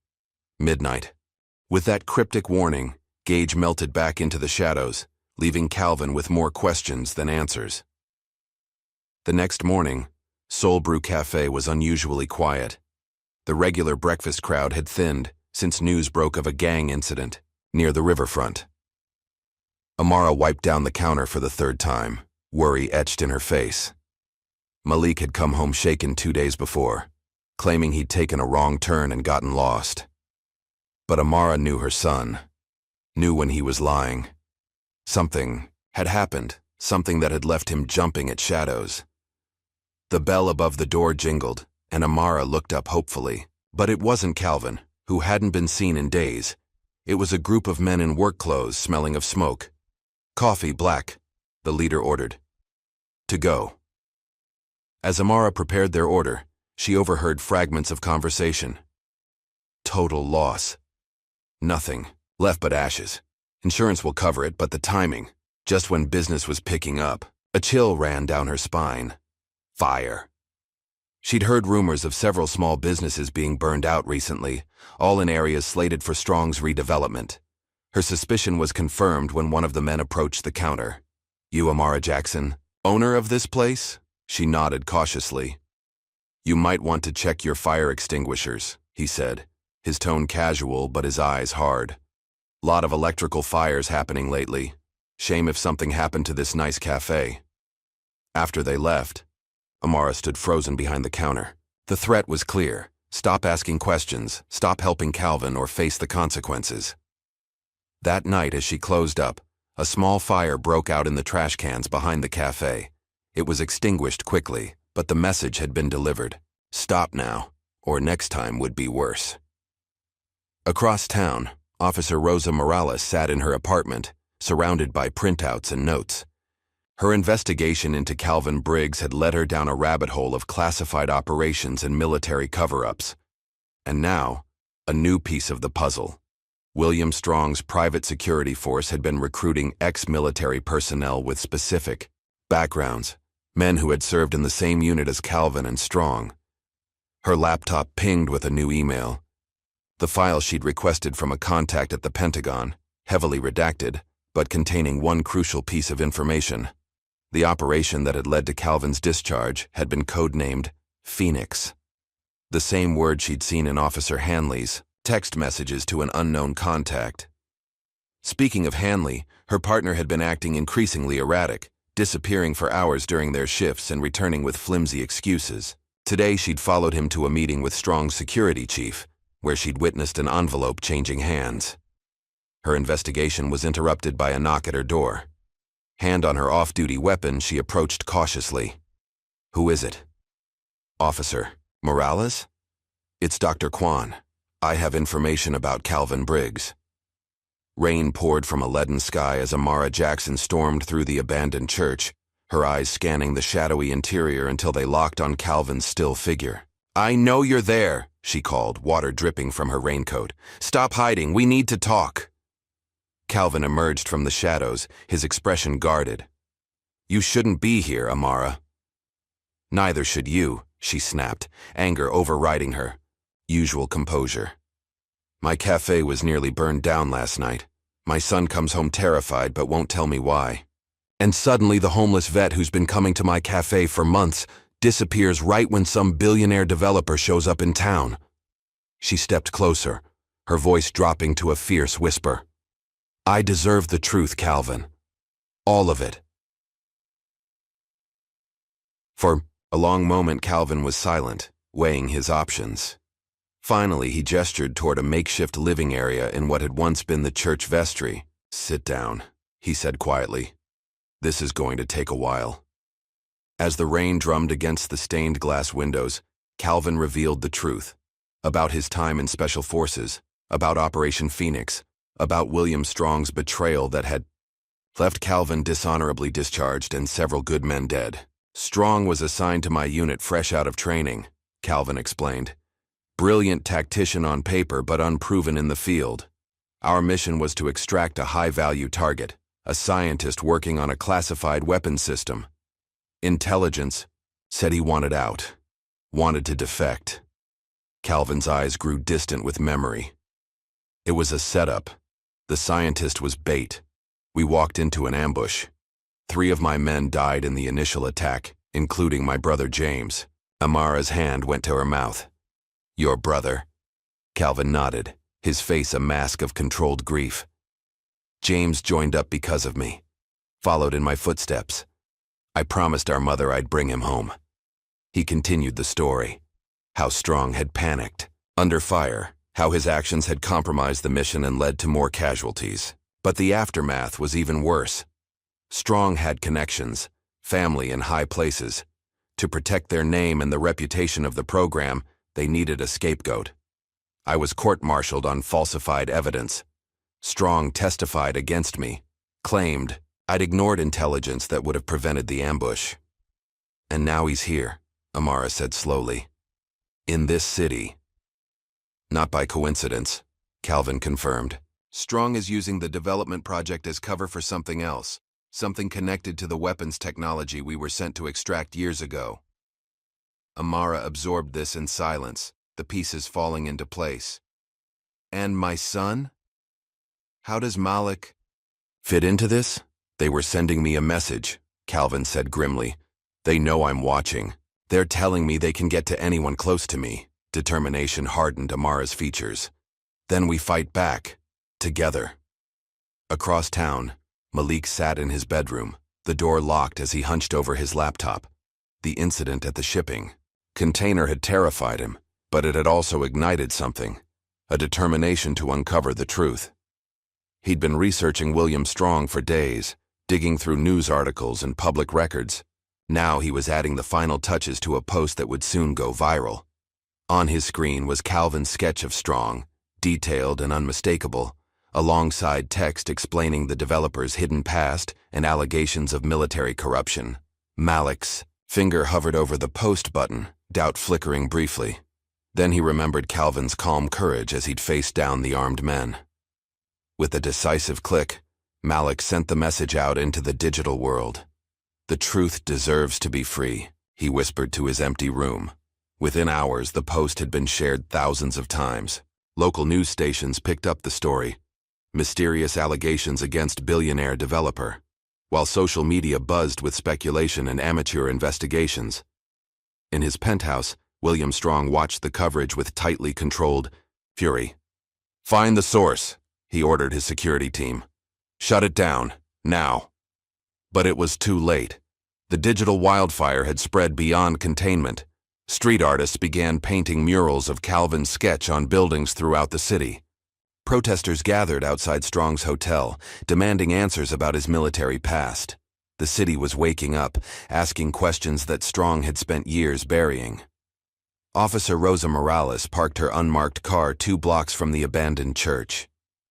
midnight." With that cryptic warning, Gage melted back into the shadows, leaving Calvin with more questions than answers. The next morning, Soul Brew Cafe was unusually quiet. The regular breakfast crowd had thinned since news broke of a gang incident near the riverfront. Amara wiped down the counter for the third time, worry etched in her face. Malik had come home shaken 2 days before, claiming he'd taken a wrong turn and gotten lost. But Amara knew her son, knew when he was lying. Something had happened, something that had left him jumping at shadows. The bell above the door jingled, and Amara looked up hopefully. But it wasn't Calvin, who hadn't been seen in days. It was a group of men in work clothes smelling of smoke. "Coffee, black," the leader ordered. "To go." As Amara prepared their order, she overheard fragments of conversation. "Total loss. Nothing left but ashes. Insurance will cover it, but the timing, just when business was picking up." A chill ran down her spine. Fire. She'd heard rumors of several small businesses being burned out recently, all in areas slated for Strong's redevelopment. Her suspicion was confirmed when one of the men approached the counter. "You Amara Jackson, owner of this place?" She nodded cautiously. "You might want to check your fire extinguishers," he said, his tone casual but his eyes hard. "Lot of electrical fires happening lately. Shame if something happened to this nice cafe." After they left, Amara stood frozen behind the counter. The threat was clear. Stop asking questions, stop helping Calvin, or face the consequences. That night, as she closed up, a small fire broke out in the trash cans behind the cafe. It was extinguished quickly, but the message had been delivered. Stop now, or next time would be worse. Across town, Officer Rosa Morales sat in her apartment, surrounded by printouts and notes. Her investigation into Calvin Briggs had led her down a rabbit hole of classified operations and military cover-ups. And now, a new piece of the puzzle. William Strong's private security force had been recruiting ex-military personnel with specific backgrounds, men who had served in the same unit as Calvin and Strong. Her laptop pinged with a new email. The file she'd requested from a contact at the Pentagon, heavily redacted, but containing one crucial piece of information. The operation that had led to Calvin's discharge had been codenamed Phoenix. The same word she'd seen in Officer Hanley's text messages to an unknown contact. Speaking of Hanley, her partner had been acting increasingly erratic, disappearing for hours during their shifts and returning with flimsy excuses. Today she'd followed him to a meeting with Strong's security chief, where she'd witnessed an envelope changing hands. Her investigation was interrupted by a knock at her door. Hand on her off-duty weapon, she approached cautiously. "Who is it?" "Officer Morales? It's Dr. Kwan. I have information about Calvin Briggs." Rain poured from a leaden sky as Amara Jackson stormed through the abandoned church, her eyes scanning the shadowy interior until they locked on Calvin's still figure. "I know you're there," she called, water dripping from her raincoat. "Stop hiding, we need to talk." Calvin emerged from the shadows, his expression guarded. "You shouldn't be here, Amara." "Neither should you," she snapped, anger overriding her usual composure. "My cafe was nearly burned down last night. My son comes home terrified but won't tell me why. And suddenly the homeless vet who's been coming to my cafe for months disappears right when some billionaire developer shows up in town." She stepped closer, her voice dropping to a fierce whisper. "I deserve the truth, Calvin. All of it." For a long moment, Calvin was silent, weighing his options. Finally, he gestured toward a makeshift living area in what had once been the church vestry. "Sit down," he said quietly. "This is going to take a while." As the rain drummed against the stained glass windows, Calvin revealed the truth. About his time in Special Forces, about Operation Phoenix, about William Strong's betrayal that had left Calvin dishonorably discharged and several good men dead. "Strong was assigned to my unit fresh out of training," Calvin explained. "Brilliant tactician on paper but unproven in the field. Our mission was to extract a high-value target, a scientist working on a classified weapons system. Intelligence said he wanted out, wanted to defect." Calvin's eyes grew distant with memory. "It was a setup. The scientist was bait. We walked into an ambush. 3 of my men died in the initial attack, including my brother James." Amara's hand went to her mouth. "Your brother?" Calvin nodded, his face a mask of controlled grief. "James joined up because of me, followed in my footsteps. I promised our mother I'd bring him home." He continued the story, how Strong had panicked, under fire, how his actions had compromised the mission and led to more casualties. But the aftermath was even worse. Strong had connections, family in high places. To protect their name and the reputation of the program, they needed a scapegoat. I was court-martialed on falsified evidence. Strong testified against me, claimed I'd ignored intelligence that would have prevented the ambush. "And now he's here," Amara said slowly. "In this city." "Not by coincidence," Calvin confirmed. "Strong is using the development project as cover for something else, something connected to the weapons technology we were sent to extract years ago." Amara absorbed this in silence, the pieces falling into place. "And my son? How does Malik fit into this?" "They were sending me a message," Calvin said grimly. "They know I'm watching. They're telling me they can get to anyone close to me." Determination hardened Amara's features. "Then we fight back, together." Across town, Malik sat in his bedroom, the door locked as he hunched over his laptop. The incident at the shipping container had terrified him, but it had also ignited something, a determination to uncover the truth. He'd been researching William Strong for days, digging through news articles and public records. Now he was adding the final touches to a post that would soon go viral. On his screen was Calvin's sketch of Strong, detailed and unmistakable, alongside text explaining the developer's hidden past and allegations of military corruption. Malik's finger hovered over the post button, doubt flickering briefly. Then he remembered Calvin's calm courage as he'd faced down the armed men. With a decisive click, Malik sent the message out into the digital world. "The truth deserves to be free," he whispered to his empty room. Within hours, the post had been shared thousands of times. Local news stations picked up the story. Mysterious allegations against billionaire developer, while social media buzzed with speculation and amateur investigations. In his penthouse, William Strong watched the coverage with tightly controlled fury. "Find the source," he ordered his security team. Shut it down, now. But it was too late. The digital wildfire had spread beyond containment. Street artists began painting murals of Calvin's sketch on buildings throughout the city. Protesters gathered outside Strong's hotel, demanding answers about his military past. The city was waking up, asking questions that Strong had spent years burying. Officer Rosa Morales parked her unmarked car 2 blocks from the abandoned church.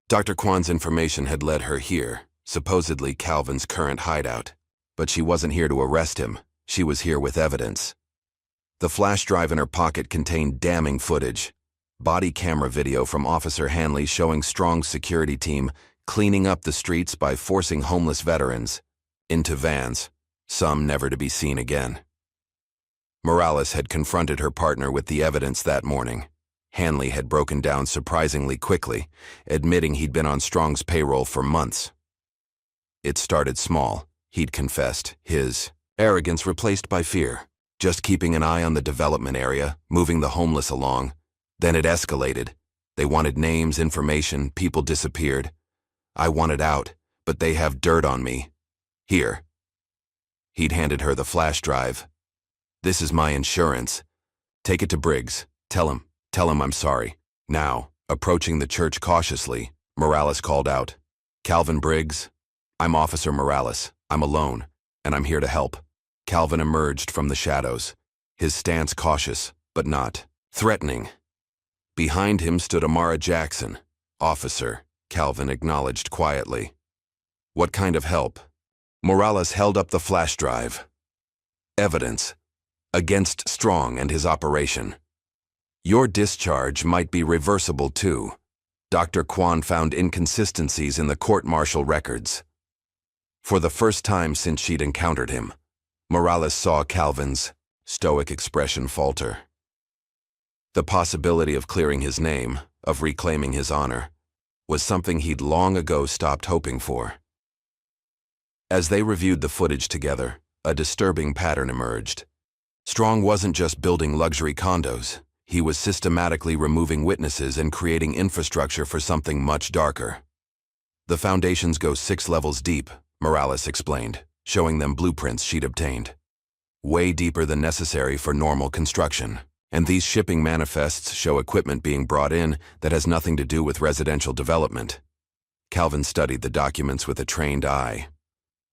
Dr. Kwan's information had led her here, supposedly Calvin's current hideout. But she wasn't here to arrest him. She was here with evidence. The flash drive in her pocket contained damning footage. Body camera video from Officer Hanley showing Strong's security team cleaning up the streets by forcing homeless veterans into vans, some never to be seen again. Morales had confronted her partner with the evidence that morning. Hanley had broken down surprisingly quickly, admitting he'd been on Strong's payroll for months. It started small, he'd confessed, his arrogance replaced by fear, just keeping an eye on the development area, moving the homeless along. Then it escalated. They wanted names, information, people disappeared. I wanted out, but they have dirt on me. Here. He'd handed her the flash drive. This is my insurance. Take it to Briggs. Tell him I'm sorry. Now, approaching the church cautiously, Morales called out, Calvin Briggs? I'm Officer Morales. I'm alone, and I'm here to help. Calvin emerged from the shadows, his stance cautious, but not threatening. Behind him stood Amara Jackson. Officer, Calvin acknowledged quietly. What kind of help? Morales held up the flash drive. Evidence. Against Strong and his operation. Your discharge might be reversible too. Dr. Kwan found inconsistencies in the court-martial records. For the first time since she'd encountered him, Morales saw Calvin's stoic expression falter. The possibility of clearing his name, of reclaiming his honor, was something he'd long ago stopped hoping for. As they reviewed the footage together, a disturbing pattern emerged. Strong wasn't just building luxury condos. He was systematically removing witnesses and creating infrastructure for something much darker. The foundations go 6 levels deep, Morales explained, showing them blueprints she'd obtained. Way deeper than necessary for normal construction. And these shipping manifests show equipment being brought in that has nothing to do with residential development. Calvin studied the documents with a trained eye.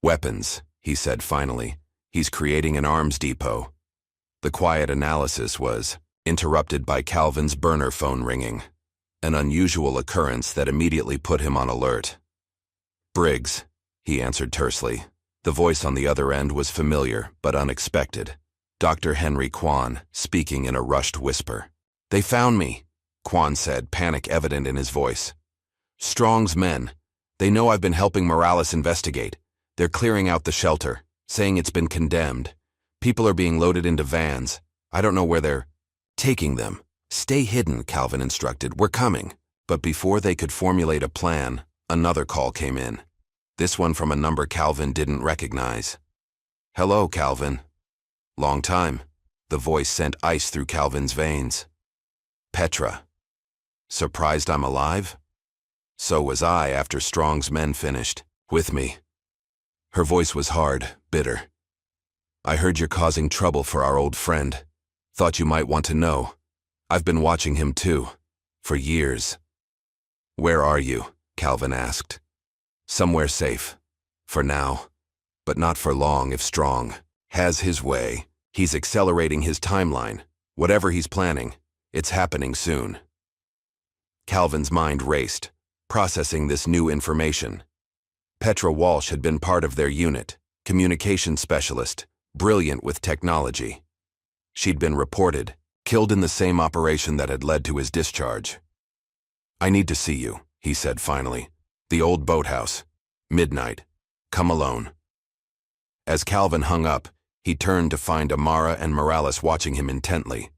Weapons, he said finally. He's creating an arms depot. The quiet analysis was interrupted by Calvin's burner phone ringing, an unusual occurrence that immediately put him on alert. Briggs, he answered tersely. The voice on the other end was familiar but unexpected. Dr. Henry Kwan, speaking in a rushed whisper. They found me, Kwan said, panic evident in his voice. Strong's men. They know I've been helping Morales investigate. They're clearing out the shelter, saying it's been condemned. People are being loaded into vans. I don't know where they're taking them. Stay hidden, Calvin instructed. We're coming. But before they could formulate a plan, another call came in. This one from a number Calvin didn't recognize. Hello, Calvin. Long time. The voice sent ice through Calvin's veins. Petra. Surprised I'm alive? So was I after Strong's men finished. With me. Her voice was hard, bitter. I heard you're causing trouble for our old friend. Thought you might want to know. I've been watching him too. For years. Where are you? Calvin asked. Somewhere safe. For now. But not for long if Strong has his way. He's accelerating his timeline. Whatever he's planning, it's happening soon. Calvin's mind raced, processing this new information. Petra Walsh had been part of their unit, communication specialist, brilliant with technology. She'd been reported, killed in the same operation that had led to his discharge. I need to see you, he said finally. The old boathouse. Midnight. Come alone. As Calvin hung up, he turned to find Amara and Morales watching him intently.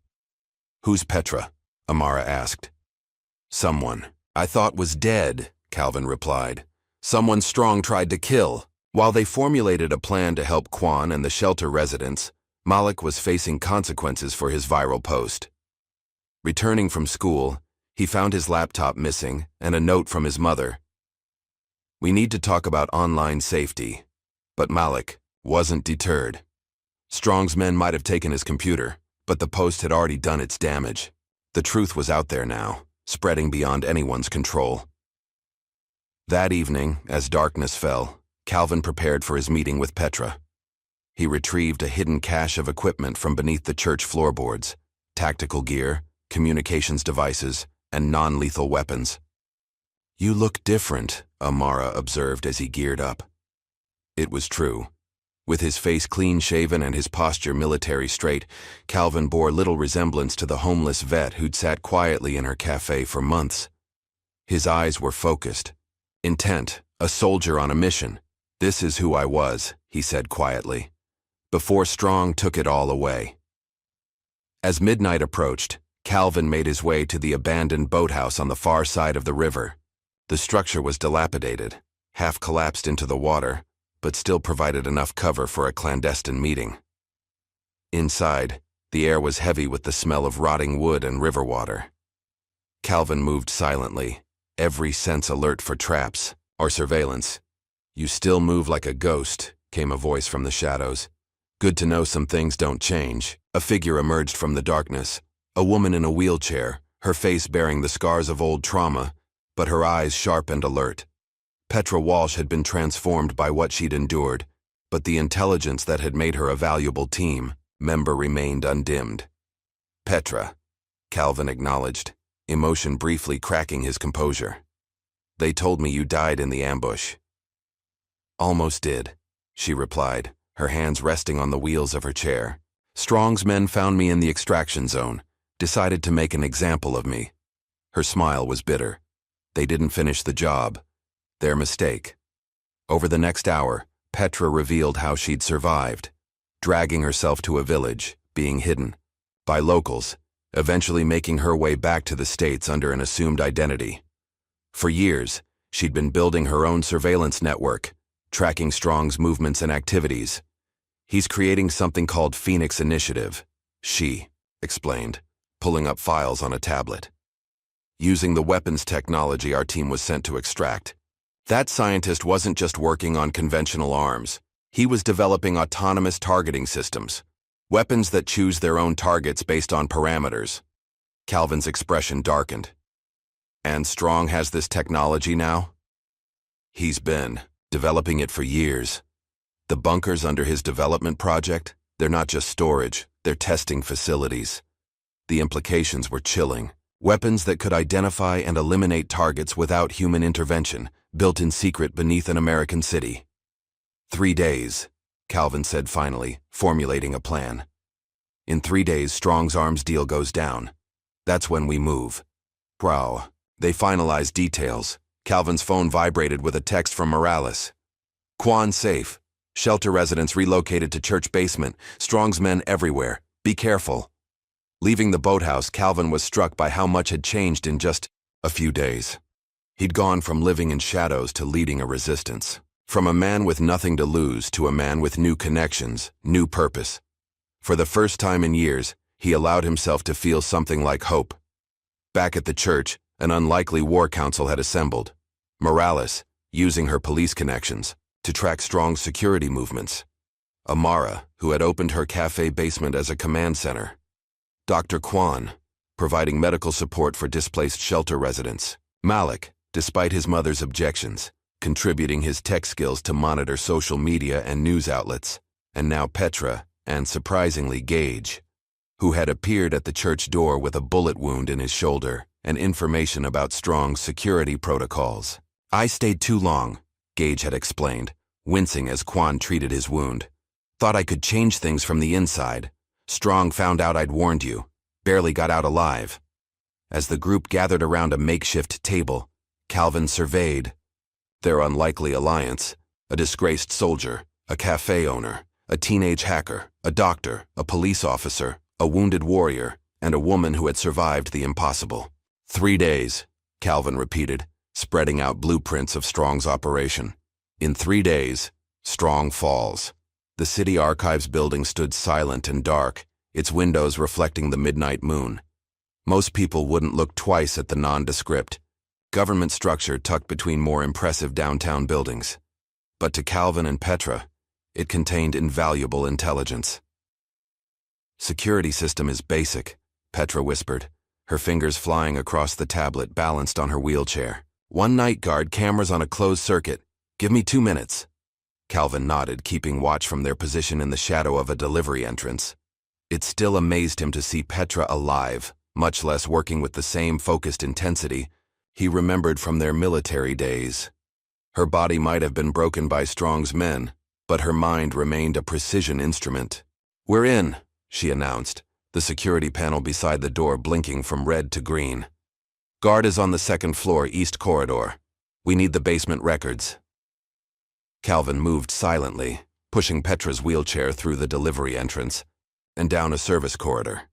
Who's Petra? Amara asked. Someone I thought was dead, Calvin replied. Someone Strong tried to kill. While they formulated a plan to help Kwan and the shelter residents, Malik was facing consequences for his viral post. Returning from school, he found his laptop missing and a note from his mother. We need to talk about online safety. But Malik wasn't deterred. Strong's men might have taken his computer, but the post had already done its damage. The truth was out there now, spreading beyond anyone's control. That evening, as darkness fell, Calvin prepared for his meeting with Petra. He retrieved a hidden cache of equipment from beneath the church floorboards: tactical gear, communications devices, and non-lethal weapons. "You look different," Amara observed as he geared up. It was true. With his face clean-shaven and his posture military straight, Calvin bore little resemblance to the homeless vet who'd sat quietly in her cafe for months. His eyes were focused, intent, a soldier on a mission. "This is who I was," he said quietly, before Strong took it all away. As midnight approached, Calvin made his way to the abandoned boathouse on the far side of the river. The structure was dilapidated, half collapsed into the water, but still provided enough cover for a clandestine meeting. Inside, the air was heavy with the smell of rotting wood and river water. Calvin moved silently, every sense alert for traps or surveillance. "You still move like a ghost," came a voice from the shadows. "Good to know some things don't change." A figure emerged from the darkness, a woman in a wheelchair, her face bearing the scars of old trauma, but her eyes sharp and alert. Petra Walsh had been transformed by what she'd endured, but the intelligence that had made her a valuable team member remained undimmed. "Petra," Calvin acknowledged, emotion briefly cracking his composure. "They told me you died in the ambush." "Almost did," she replied, her hands resting on the wheels of her chair. "Strong's men found me in the extraction zone, decided to make an example of me." Her smile was bitter. "They didn't finish the job. Their mistake." Over the next hour, Petra revealed how she'd survived, dragging herself to a village, being hidden by locals, eventually making her way back to the States under an assumed identity. For years, she'd been building her own surveillance network, tracking Strong's movements and activities. "He's creating something called Phoenix Initiative," she explained, pulling up files on a tablet. "Using the weapons technology our team was sent to extract. That scientist wasn't just working on conventional arms. He was developing autonomous targeting systems, weapons that choose their own targets based on parameters." Calvin's expression darkened. "And Strong has this technology now?" "He's been developing it for years. The bunkers under his development project, they're not just storage, they're testing facilities." The implications were chilling. Weapons that could identify and eliminate targets without human intervention, built in secret beneath an American city. 3 days, Calvin said finally, formulating a plan. "In 3 days, Strong's arms deal goes down. That's when we move." Wow. They finalized details. Calvin's phone vibrated with a text from Morales. "Quan safe. Shelter residents relocated to church basement. Strong's men everywhere. Be careful." Leaving the boathouse, Calvin was struck by how much had changed in just a few days. He'd gone from living in shadows to leading a resistance. From a man with nothing to lose to a man with new connections, new purpose. For the first time in years, he allowed himself to feel something like hope. Back at the church, an unlikely war council had assembled. Morales, using her police connections, to track Strong's security movements. Amara, who had opened her cafe basement as a command center. Dr. Kwan, providing medical support for displaced shelter residents. Malik, despite his mother's objections, contributing his tech skills to monitor social media and news outlets. And now Petra, and surprisingly Gage, who had appeared at the church door with a bullet wound in his shoulder and information about Strong's security protocols. "I stayed too long," Gage had explained, wincing as Kwan treated his wound. "Thought I could change things from the inside. Strong found out I'd warned you. Barely got out alive." As the group gathered around a makeshift table, Calvin surveyed their unlikely alliance: a disgraced soldier, a cafe owner, a teenage hacker, a doctor, a police officer, a wounded warrior, and a woman who had survived the impossible. 3 days, Calvin repeated, spreading out blueprints of Strong's operation. In 3 days, Strong falls. The city archives building stood silent and dark, its windows reflecting the midnight moon. Most people wouldn't look twice at the nondescript, government structure tucked between more impressive downtown buildings. But to Calvin and Petra, it contained invaluable intelligence. "Security system is basic," Petra whispered, her fingers flying across the tablet balanced on her wheelchair. "One night guard, cameras on a closed circuit. Give me 2 minutes." Calvin nodded, keeping watch from their position in the shadow of a delivery entrance. It still amazed him to see Petra alive, much less working with the same focused intensity he remembered from their military days. Her body might have been broken by Strong's men, but her mind remained a precision instrument. "We're in," she announced, the security panel beside the door blinking from red to green. "Guard is on the 2nd floor, east corridor. We need the basement records." Calvin moved silently, pushing Petra's wheelchair through the delivery entrance and down a service corridor.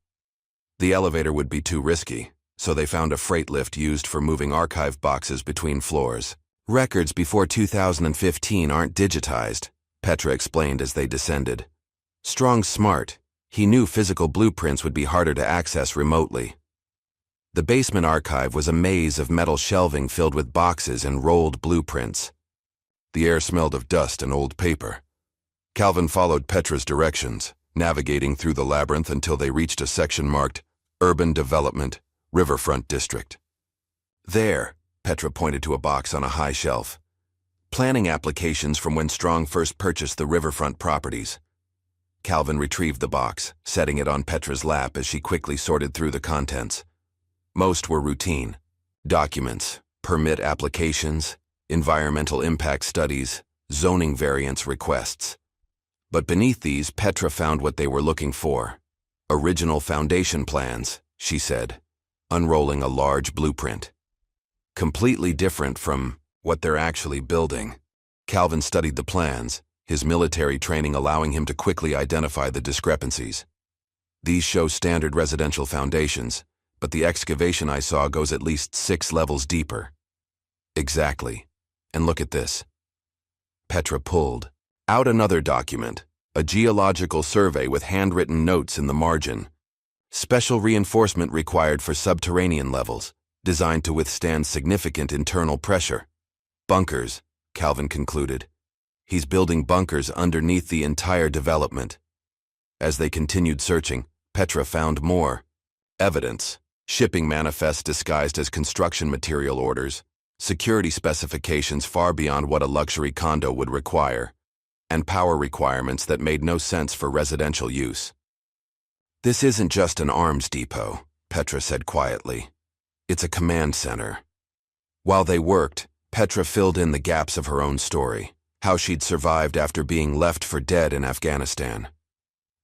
The elevator would be too risky, so they found a freight lift used for moving archive boxes between floors. "Records before 2015 aren't digitized," Petra explained as they descended. "Strong's smart. He knew physical blueprints would be harder to access remotely." The basement archive was a maze of metal shelving filled with boxes and rolled blueprints. The air smelled of dust and old paper. Calvin followed Petra's directions, navigating through the labyrinth until they reached a section marked Urban Development, Riverfront District. "There," Petra pointed to a box on a high shelf. "Planning applications from when Strong first purchased the riverfront properties." Calvin retrieved the box, setting it on Petra's lap as she quickly sorted through the contents. Most were routine: documents, permit applications, environmental impact studies, zoning variance requests. But beneath these, Petra found what they were looking for. "Original foundation plans," she said, unrolling a large blueprint. "Completely different from what they're actually building." Calvin studied the plans, his military training allowing him to quickly identify the discrepancies. "These show standard residential foundations, but the excavation I saw goes at least 6 levels deeper." "Exactly. And look at this." Petra pulled out another document, a geological survey with handwritten notes in the margin. "Special reinforcement required for subterranean levels, designed to withstand significant internal pressure." "Bunkers," Calvin concluded. "He's building bunkers underneath the entire development." As they continued searching, Petra found more evidence: shipping manifests disguised as construction material orders, security specifications far beyond what a luxury condo would require, and power requirements that made no sense for residential use. "This isn't just an arms depot," Petra said quietly. "It's a command center." While they worked, Petra filled in the gaps of her own story, how she'd survived after being left for dead in Afghanistan.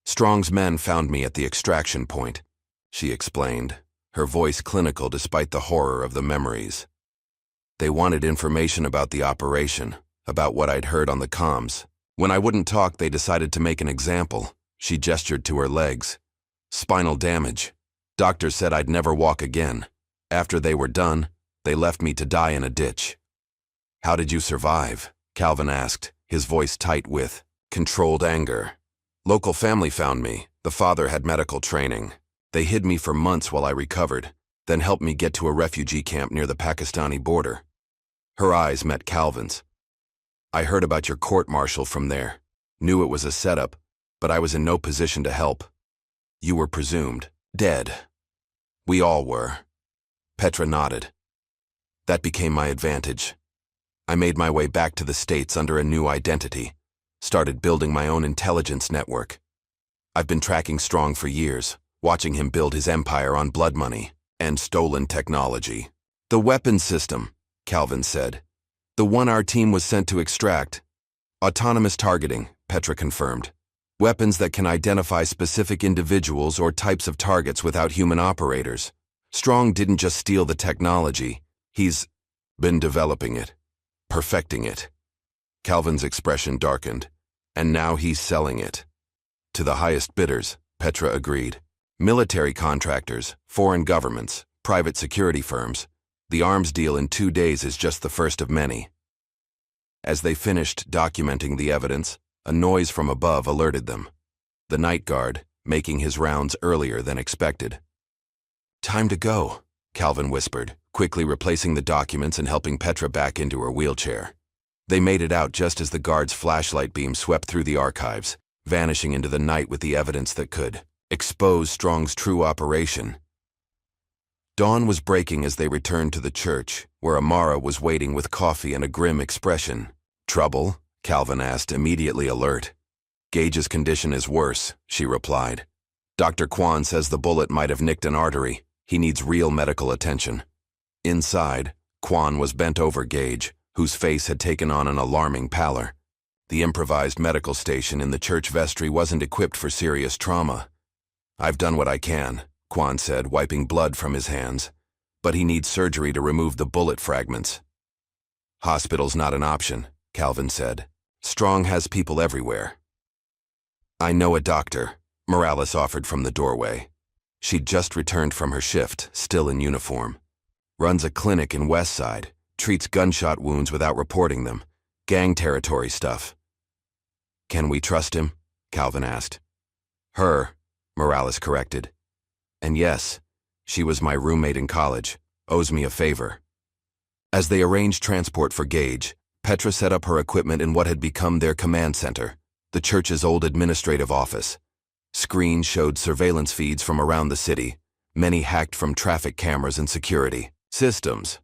"Strong's men found me at the extraction point," she explained, her voice clinical despite the horror of the memories. "They wanted information about the operation, about what I'd heard on the comms. When I wouldn't talk, they decided to make an example." She gestured to her legs. "Spinal damage. Doctors said I'd never walk again. After they were done, they left me to die in a ditch." "How did you survive?" Calvin asked, his voice tight with controlled anger. "Local family found me. The father had medical training. They hid me for months while I recovered, then helped me get to a refugee camp near the Pakistani border." Her eyes met Calvin's. "I heard about your court-martial from there. Knew it was a setup, but I was in no position to help. You were presumed dead." "We all were." Petra nodded. "That became my advantage. I made my way back to the States under a new identity, started building my own intelligence network. I've been tracking Strong for years, watching him build his empire on blood money and stolen technology." "The weapons system," Calvin said. "The one our team was sent to extract." "Autonomous targeting," Petra confirmed. "Weapons that can identify specific individuals or types of targets without human operators. Strong didn't just steal the technology, he's been developing it, perfecting it." Calvin's expression darkened. "And now he's selling it." "To the highest bidders," Petra agreed. "Military contractors, foreign governments, private security firms. The arms deal in 2 days is just the first of many." As they finished documenting the evidence, a noise from above alerted them. The night guard, making his rounds earlier than expected. "Time to go," Calvin whispered, quickly replacing the documents and helping Petra back into her wheelchair. They made it out just as the guard's flashlight beam swept through the archives, vanishing into the night with the evidence that could expose Strong's true operation. Dawn was breaking as they returned to the church, where Amara was waiting with coffee and a grim expression. "Trouble?" Calvin asked, immediately alert. "Gage's condition is worse," she replied. "Dr. Kwan says the bullet might have nicked an artery. He needs real medical attention." Inside, Kwan was bent over Gage, whose face had taken on an alarming pallor. The improvised medical station in the church vestry wasn't equipped for serious trauma. "I've done what I can," Kwan said, wiping blood from his hands. "But he needs surgery to remove the bullet fragments." "Hospital's not an option," Calvin said. "Strong has people everywhere." "I know a doctor," Morales offered from the doorway. She'd just returned from her shift, still in uniform. "Runs a clinic in Westside, treats gunshot wounds without reporting them. Gang territory stuff." "Can we trust him?" Calvin asked. "Her," Morales corrected. "And yes, she was my roommate in college, owes me a favor." As they arranged transport for Gage, Petra set up her equipment in what had become their command center, the church's old administrative office. Screens showed surveillance feeds from around the city, many hacked from traffic cameras and security systems.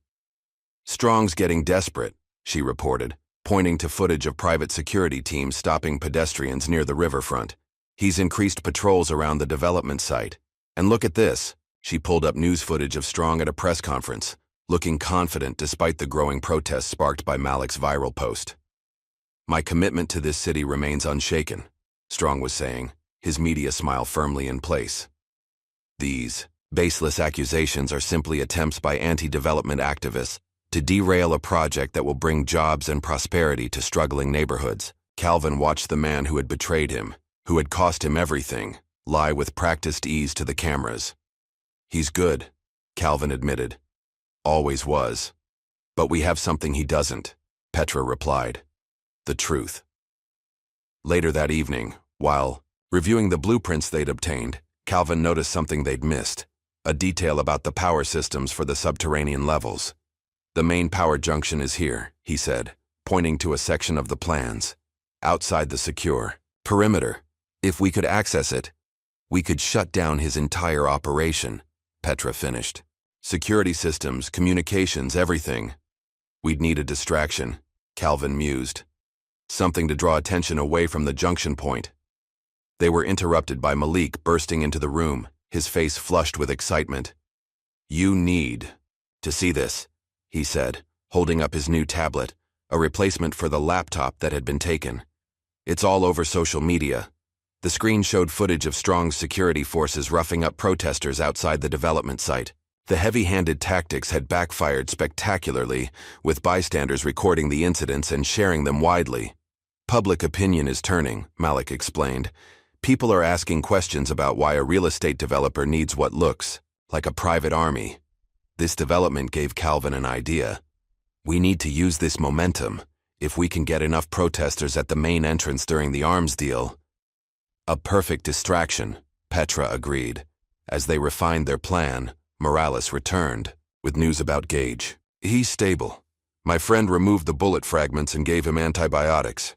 "Strong's getting desperate," she reported, pointing to footage of private security teams stopping pedestrians near the riverfront. "He's increased patrols around the development site. And look at this." She pulled up news footage of Strong at a press conference, looking confident despite the growing protests sparked by Malik's viral post. "My commitment to this city remains unshaken," Strong was saying, his media smile firmly in place. "These baseless accusations are simply attempts by anti-development activists to derail a project that will bring jobs and prosperity to struggling neighborhoods." Calvin watched the man who had betrayed him, who had cost him everything, lie with practiced ease to the cameras. "He's good," Calvin admitted. "Always was. But we have something he doesn't," Petra replied. "The truth." Later that evening, while reviewing the blueprints they'd obtained, Calvin noticed something they'd missed, a detail about the power systems for the subterranean levels. "The main power junction is here," he said, pointing to a section of the plans. "Outside the secure perimeter. If we could access it, we could shut down his entire operation," Petra finished. "Security systems, communications, everything. We'd need a distraction," Calvin mused. "Something to draw attention away from the junction point." They were interrupted by Malik bursting into the room, his face flushed with excitement. "You need to see this," he said, holding up his new tablet, a replacement for the laptop that had been taken. "It's all over social media." The screen showed footage of Strong's security forces roughing up protesters outside the development site. The heavy-handed tactics had backfired spectacularly, with bystanders recording the incidents and sharing them widely. "Public opinion is turning," Malik explained. "People are asking questions about why a real estate developer needs what looks like a private army." This development gave Calvin an idea. "We need to use this momentum. If we can get enough protesters at the main entrance during the arms deal." "A perfect distraction," Petra agreed. As they refined their plan, Morales returned, with news about Gage. "He's stable. My friend removed the bullet fragments and gave him antibiotics.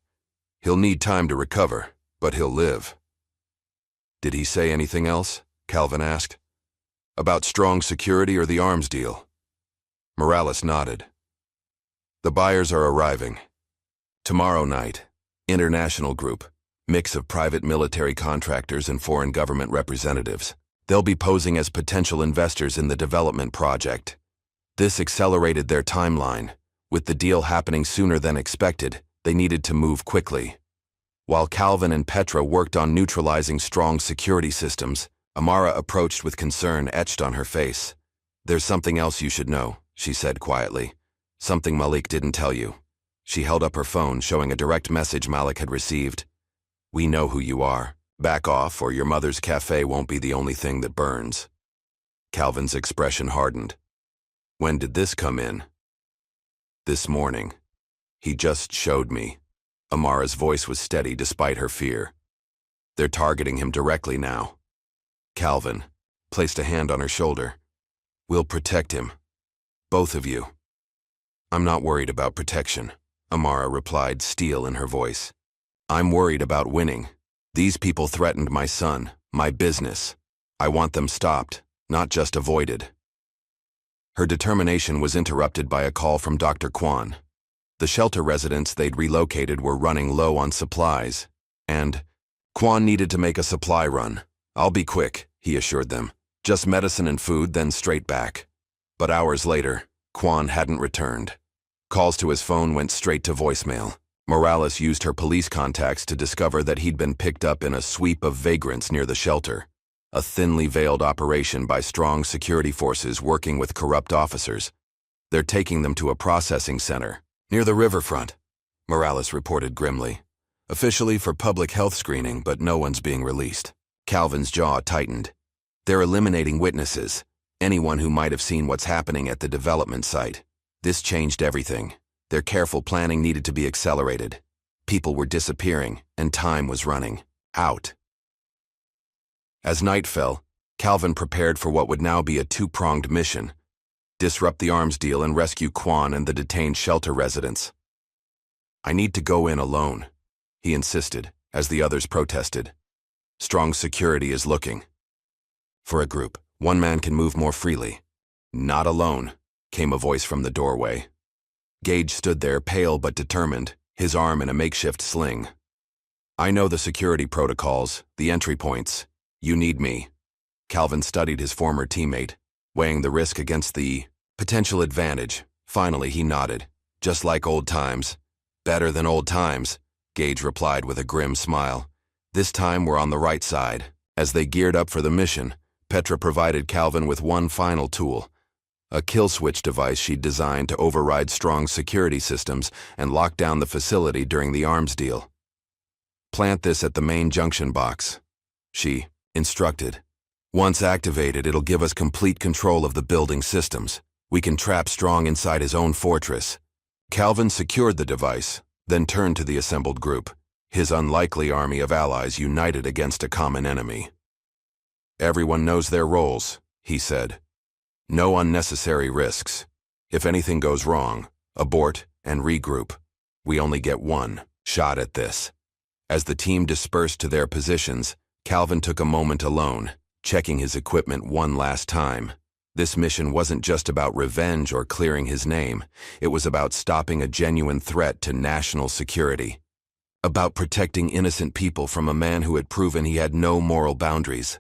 He'll need time to recover, but he'll live." "Did he say anything else?" Calvin asked. "About Strong security or the arms deal?" Morales nodded. "The buyers are arriving. Tomorrow night, international group. Mix of private military contractors and foreign government representatives. They'll be posing as potential investors in the development project." This accelerated their timeline. With the deal happening sooner than expected, they needed to move quickly. While Calvin and Petra worked on neutralizing Strong security systems, Amara approached with concern etched on her face. "There's something else you should know," she said quietly. "Something Malik didn't tell you." She held up her phone, showing a direct message Malik had received. "We know who you are. Back off, or your mother's cafe won't be the only thing that burns." Calvin's expression hardened. "When did this come in?" "This morning. He just showed me." Amara's voice was steady despite her fear. "They're targeting him directly now." Calvin placed a hand on her shoulder. "We'll protect him. Both of you. I'm not worried about protection, Amara replied, steel in her voice. I'm worried about winning. These people threatened my son, my business. I want them stopped, not just avoided. Her determination was interrupted by a call from Dr. Kwan. The shelter residents they'd relocated were running low on supplies, and Kwan needed to make a supply run. I'll be quick, he assured them. Just medicine and food, then straight back. But hours later, Kwan hadn't returned. Calls to his phone went straight to voicemail. Morales used her police contacts to discover that he'd been picked up in a sweep of vagrants near the shelter, a thinly veiled operation by strong security forces working with corrupt officers. They're taking them to a processing center, near the riverfront, Morales reported grimly. Officially for public health screening, but no one's being released. Calvin's jaw tightened. They're eliminating witnesses, anyone who might have seen what's happening at the development site. This changed everything. Their careful planning needed to be accelerated. People were disappearing, and time was running out. As night fell, Calvin prepared for what would now be a two-pronged mission: disrupt the arms deal and rescue Kwan and the detained shelter residents. I need to go in alone, he insisted, as the others protested. Strong security is looking. For a group, one man can move more freely. Not alone, came a voice from the doorway. Gage stood there, pale but determined, his arm in a makeshift sling. I know the security protocols, the entry points. You need me. Calvin studied his former teammate, weighing the risk against the potential advantage. Finally, he nodded. Just like old times. Better than old times, Gage replied with a grim smile. This time we're on the right side. As they geared up for the mission, Petra provided Calvin with one final tool, a kill switch device she'd designed to override strong security systems and lock down the facility during the arms deal. Plant this at the main junction box, she instructed. Once activated, it'll give us complete control of the building systems. We can trap Strong inside his own fortress. Calvin secured the device, then turned to the assembled group, his unlikely army of allies united against a common enemy. Everyone knows their roles, he said. No unnecessary risks. If anything goes wrong, abort and regroup. We only get one shot at this. As the team dispersed to their positions, Calvin took a moment alone, checking his equipment one last time. This mission wasn't just about revenge or clearing his name. It was about stopping a genuine threat to national security. About protecting innocent people from a man who had proven he had no moral boundaries.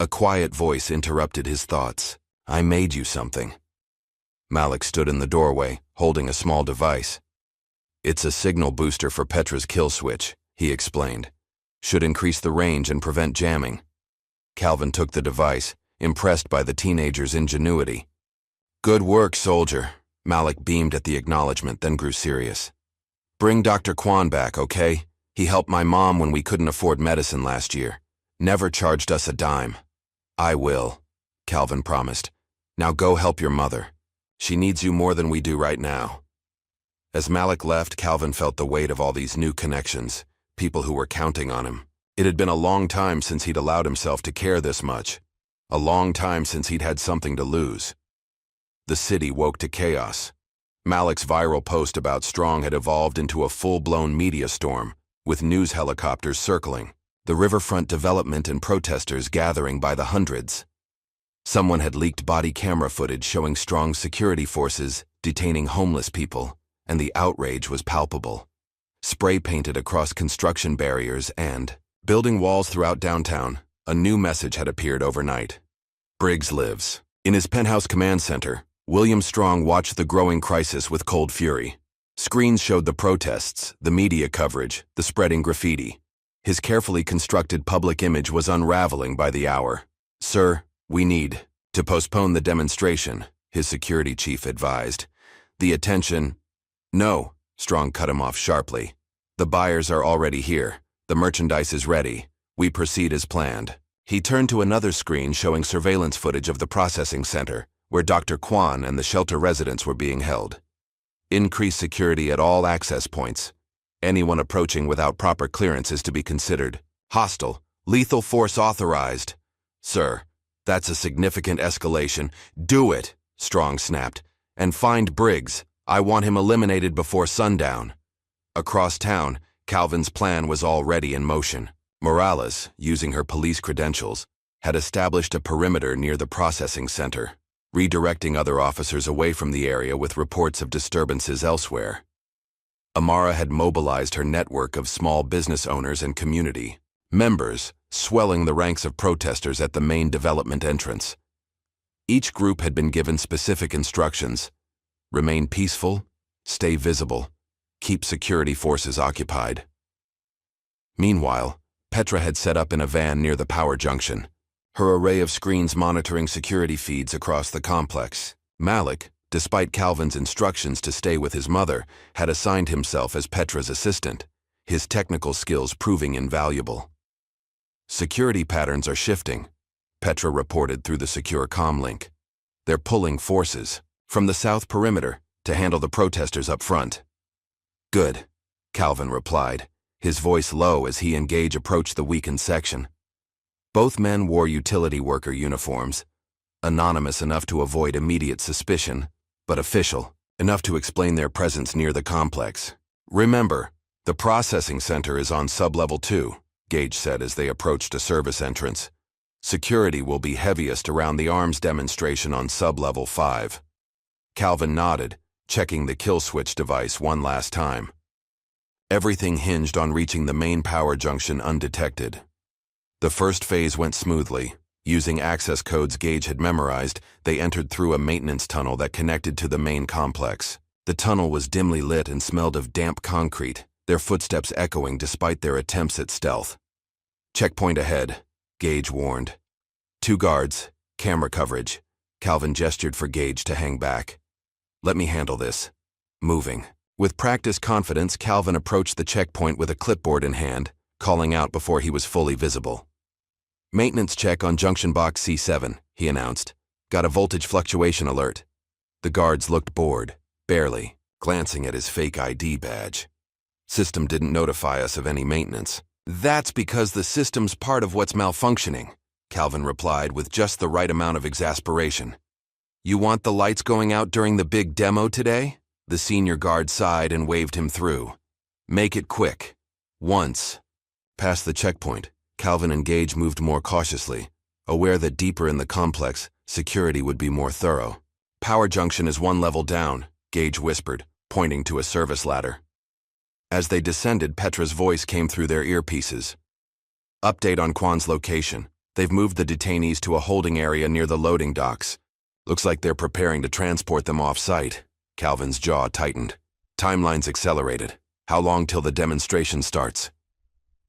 A quiet voice interrupted his thoughts. I made you something. Malik stood in the doorway, holding a small device. It's a signal booster for Petra's kill switch, he explained. Should increase the range and prevent jamming. Calvin took the device, impressed by the teenager's ingenuity. Good work, soldier. Malik beamed at the acknowledgement, then grew serious. Bring Dr. Kwan back, okay? He helped my mom when we couldn't afford medicine last year. Never charged us a dime. I will, Calvin promised. Now go help your mother. She needs you more than we do right now. As Malik left, Calvin felt the weight of all these new connections, people who were counting on him. It had been a long time since he'd allowed himself to care this much. A long time since he'd had something to lose. The city woke to chaos. Malik's viral post about Strong had evolved into a full-blown media storm, with news helicopters circling, the riverfront development and protesters gathering by the hundreds. Someone had leaked body camera footage showing Strong security forces detaining homeless people, and the outrage was palpable. Spray painted across construction barriers and building walls throughout downtown, a new message had appeared overnight. Briggs lives. In his penthouse command center, William Strong watched the growing crisis with cold fury. Screens showed the protests, the media coverage, the spreading graffiti. His carefully constructed public image was unraveling by the hour. Sir, we need to postpone the demonstration, his security chief advised. The attention... No, Strong cut him off sharply. The buyers are already here. The merchandise is ready. We proceed as planned. He turned to another screen showing surveillance footage of the processing center, where Dr. Kwan and the shelter residents were being held. Increase security at all access points. Anyone approaching without proper clearance is to be considered hostile. Lethal force authorized. Sir, that's a significant escalation. Do it, Strong snapped. "And find Briggs. I want him eliminated before sundown." Across town, Calvin's plan was already in motion. Morales, using her police credentials, had established a perimeter near the processing center, redirecting other officers away from the area with reports of disturbances elsewhere. Amara had mobilized her network of small business owners and community members, swelling the ranks of protesters at the main development entrance. Each group had been given specific instructions: remain peaceful, stay visible, keep security forces occupied. Meanwhile, Petra had set up in a van near the power junction, her array of screens monitoring security feeds across the complex. Malik, despite Calvin's instructions to stay with his mother, had assigned himself as Petra's assistant, his technical skills proving invaluable. "Security patterns are shifting," Petra reported through the secure comm link. "They're pulling forces from the south perimeter to handle the protesters up front." "Good," Calvin replied, his voice low as he and Gage approached the weakened section. Both men wore utility worker uniforms, anonymous enough to avoid immediate suspicion, but official enough to explain their presence near the complex. "Remember, the processing center is on sub-level 2, Gage said as they approached a service entrance. "Security will be heaviest around the arms demonstration on sub-level 5. Calvin nodded, checking the kill switch device one last time. Everything hinged on reaching the main power junction undetected. The first phase went smoothly. Using access codes Gage had memorized, they entered through a maintenance tunnel that connected to the main complex. The tunnel was dimly lit and smelled of damp concrete, their footsteps echoing despite their attempts at stealth. "Checkpoint ahead," Gage warned. 2 guards, camera coverage. Calvin gestured for Gage to hang back. "Let me handle this." Moving. With practiced confidence, Calvin approached the checkpoint with a clipboard in hand, calling out before he was fully visible. "Maintenance check on junction box C7, he announced. "Got a voltage fluctuation alert." The guards looked bored, barely, glancing at his fake ID badge. "System didn't notify us of any maintenance." "That's because the system's part of what's malfunctioning," Calvin replied with just the right amount of exasperation. "You want the lights going out during the big demo today?" The senior guard sighed and waved him through. "Make it quick. Once." Past the checkpoint, Calvin and Gage moved more cautiously, aware that deeper in the complex, security would be more thorough. "Power junction is 1 level down," Gage whispered, pointing to a service ladder. As they descended, Petra's voice came through their earpieces. "Update on Kwan's location. They've moved the detainees to a holding area near the loading docks. Looks like they're preparing to transport them off-site." Calvin's jaw tightened. "Timeline's accelerated. How long till the demonstration starts?"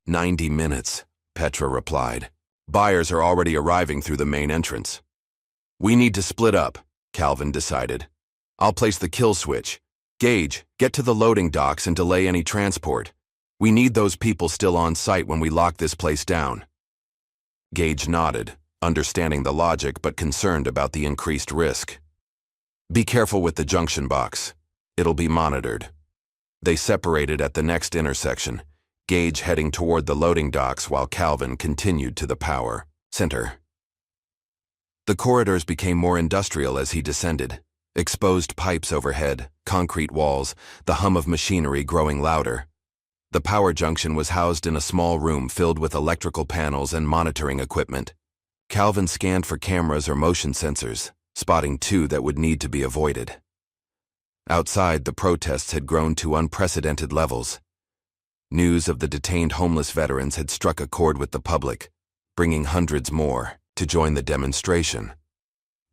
90 minutes, Petra replied. "Buyers are already arriving through the main entrance." "We need to split up," Calvin decided. "I'll place the kill switch. Gage, get to the loading docks and delay any transport. We need those people still on site when we lock this place down." Gage nodded, understanding the logic but concerned about the increased risk. "Be careful with the junction box. It'll be monitored." They separated at the next intersection, Gage heading toward the loading docks while Calvin continued to the power center. The corridors became more industrial as he descended. Exposed pipes overhead, concrete walls, the hum of machinery growing louder. The power junction was housed in a small room filled with electrical panels and monitoring equipment. Calvin scanned for cameras or motion sensors, spotting 2 that would need to be avoided. Outside, the protests had grown to unprecedented levels. News of the detained homeless veterans had struck a chord with the public, bringing hundreds more to join the demonstration.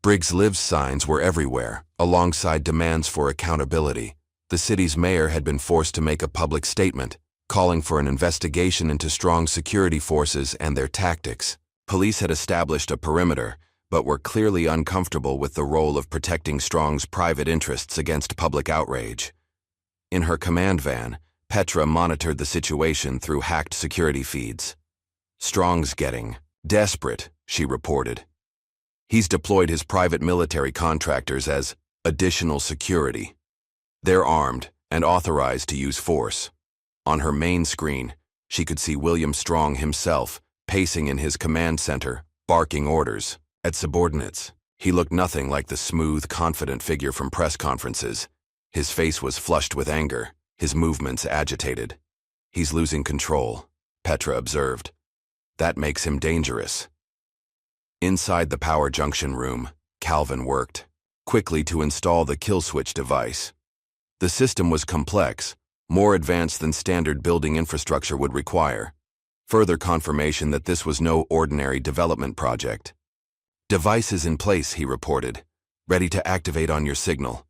Briggs Lives signs were everywhere, alongside demands for accountability. The city's mayor had been forced to make a public statement, calling for an investigation into strong security forces and their tactics. Police had established a perimeter, but were clearly uncomfortable with the role of protecting Strong's private interests against public outrage. In her command van, Petra monitored the situation through hacked security feeds. "Strong's getting desperate," she reported. "He's deployed his private military contractors as additional security. They're armed and authorized to use force." On her main screen, she could see William Strong himself, pacing in his command center, barking orders at subordinates. He looked nothing like the smooth, confident figure from press conferences. His face was flushed with anger, his movements agitated. He's losing control, Petra observed. That makes him dangerous. Inside the power junction room, Calvin worked quickly to install the kill switch device. The system was complex, more advanced than standard building infrastructure would require. Further confirmation that this was no ordinary development project. "Device is in place," he reported, "ready to activate on your signal."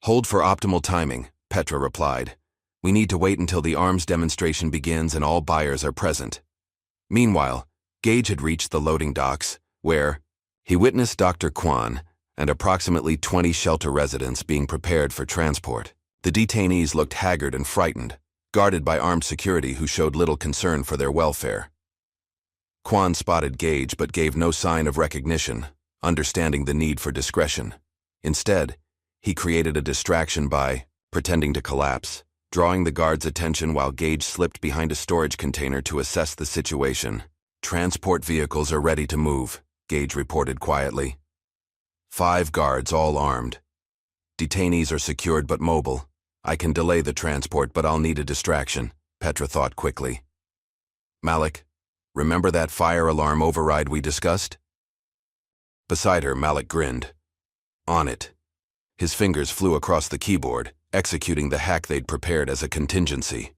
"Hold for optimal timing," Petra replied. "We need to wait until the arms demonstration begins and all buyers are present." Meanwhile, Gage had reached the loading docks, where he witnessed Dr. Kwan and approximately 20 shelter residents being prepared for transport. The detainees looked haggard and frightened, guarded by armed security who showed little concern for their welfare. Kwan spotted Gage but gave no sign of recognition, understanding the need for discretion. Instead, he created a distraction by pretending to collapse, drawing the guards' attention while Gage slipped behind a storage container to assess the situation. "Transport vehicles are ready to move," Gage reported quietly. 5 guards, all armed. "Detainees are secured but mobile. I can delay the transport, but I'll need a distraction," Petra thought quickly. "Malik, remember that fire alarm override we discussed?" Beside her, Malik grinned. "On it." His fingers flew across the keyboard, executing the hack they'd prepared as a contingency.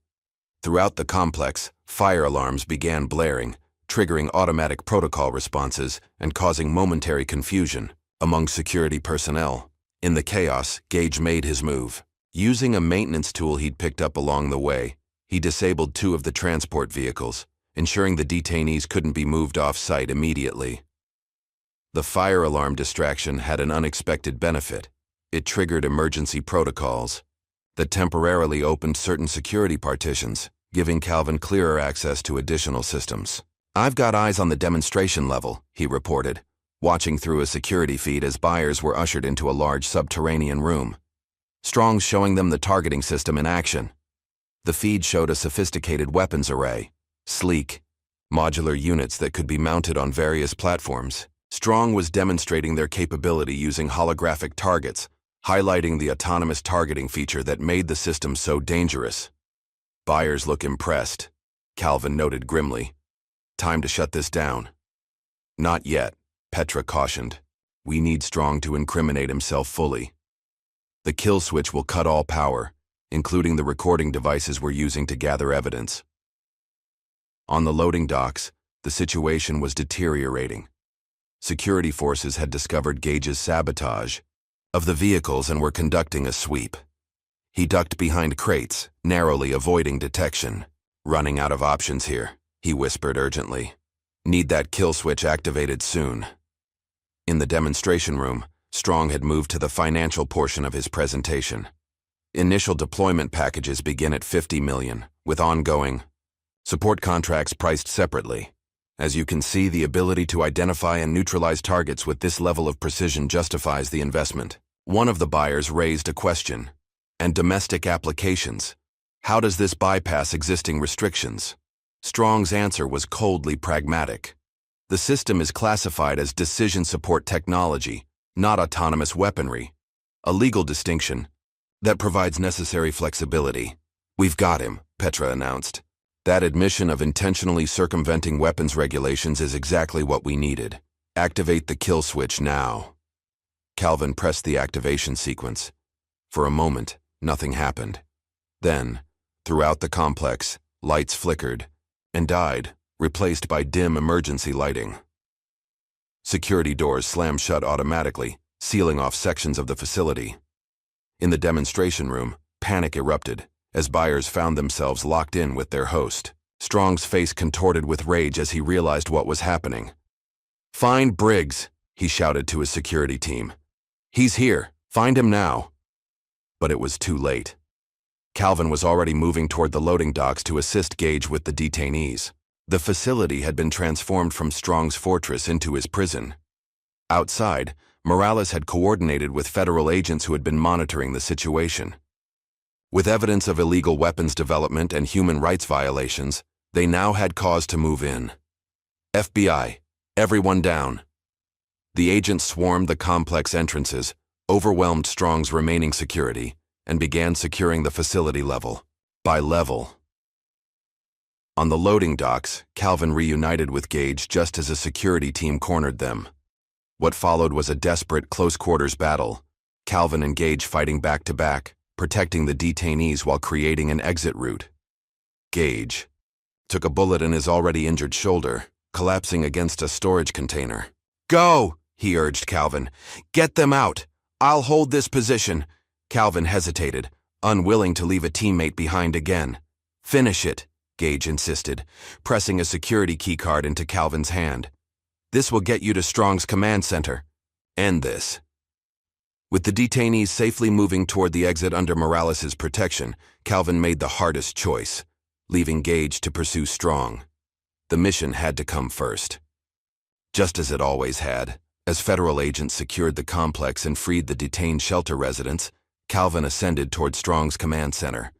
Throughout the complex, fire alarms began blaring, triggering automatic protocol responses and causing momentary confusion among security personnel. In the chaos, Gage made his move. Using a maintenance tool he'd picked up along the way, he disabled 2 of the transport vehicles, ensuring the detainees couldn't be moved off-site immediately. The fire alarm distraction had an unexpected benefit. It triggered emergency protocols that temporarily opened certain security partitions, giving Calvin clearer access to additional systems. "I've got eyes on the demonstration level," he reported, watching through a security feed as buyers were ushered into a large subterranean room. Strong's showing them the targeting system in action. The feed showed a sophisticated weapons array, sleek, modular units that could be mounted on various platforms. Strong was demonstrating their capability using holographic targets, highlighting the autonomous targeting feature that made the system so dangerous. "Buyers look impressed," Calvin noted grimly. "Time to shut this down." "Not yet," Petra cautioned. "We need Strong to incriminate himself fully. The kill switch will cut all power, including the recording devices we're using to gather evidence." On the loading docks, the situation was deteriorating. Security forces had discovered Gage's sabotage of the vehicles and were conducting a sweep. He ducked behind crates, narrowly avoiding detection. "Running out of options here," he whispered urgently. "Need that kill switch activated soon." In the demonstration room, Strong had moved to the financial portion of his presentation. Initial deployment packages begin at $50 million, with ongoing support contracts priced separately. As you can see, the ability to identify and neutralize targets with this level of precision justifies the investment. One of the buyers raised a question. "And domestic applications? How does this bypass existing restrictions?" Strong's answer was coldly pragmatic. "The system is classified as decision support technology, not autonomous weaponry, a legal distinction that provides necessary flexibility." "We've got him," Petra announced. "That admission of intentionally circumventing weapons regulations is exactly what we needed. Activate the kill switch now." Calvin pressed the activation sequence. For a moment, nothing happened. Then, throughout the complex, lights flickered and died, replaced by dim emergency lighting. Security doors slammed shut automatically, sealing off sections of the facility. In the demonstration room, panic erupted as buyers found themselves locked in with their host. Strong's face contorted with rage as he realized what was happening. "Find Briggs," he shouted to his security team. "He's here. Find him now." But it was too late. Calvin was already moving toward the loading docks to assist Gage with the detainees. The facility had been transformed from Strong's fortress into his prison. Outside, Morales had coordinated with federal agents who had been monitoring the situation. With evidence of illegal weapons development and human rights violations, they now had cause to move in. "FBI, everyone down." The agents swarmed the complex entrances, overwhelmed Strong's remaining security, and began securing the facility level by level. On the loading docks, Calvin reunited with Gage just as a security team cornered them. What followed was a desperate close-quarters battle, Calvin and Gage fighting back-to-back, protecting the detainees while creating an exit route. Gage took a bullet in his already injured shoulder, collapsing against a storage container. "Go!" he urged Calvin. "Get them out! I'll hold this position." Calvin hesitated, unwilling to leave a teammate behind again. "Finish it," Gage insisted, pressing a security keycard into Calvin's hand. "This will get you to Strong's command center. End this." With the detainees safely moving toward the exit under Morales' protection, Calvin made the hardest choice, leaving Gage to pursue Strong. The mission had to come first. Just as it always had, as federal agents secured the complex and freed the detained shelter residents, Calvin ascended toward Strong's command center.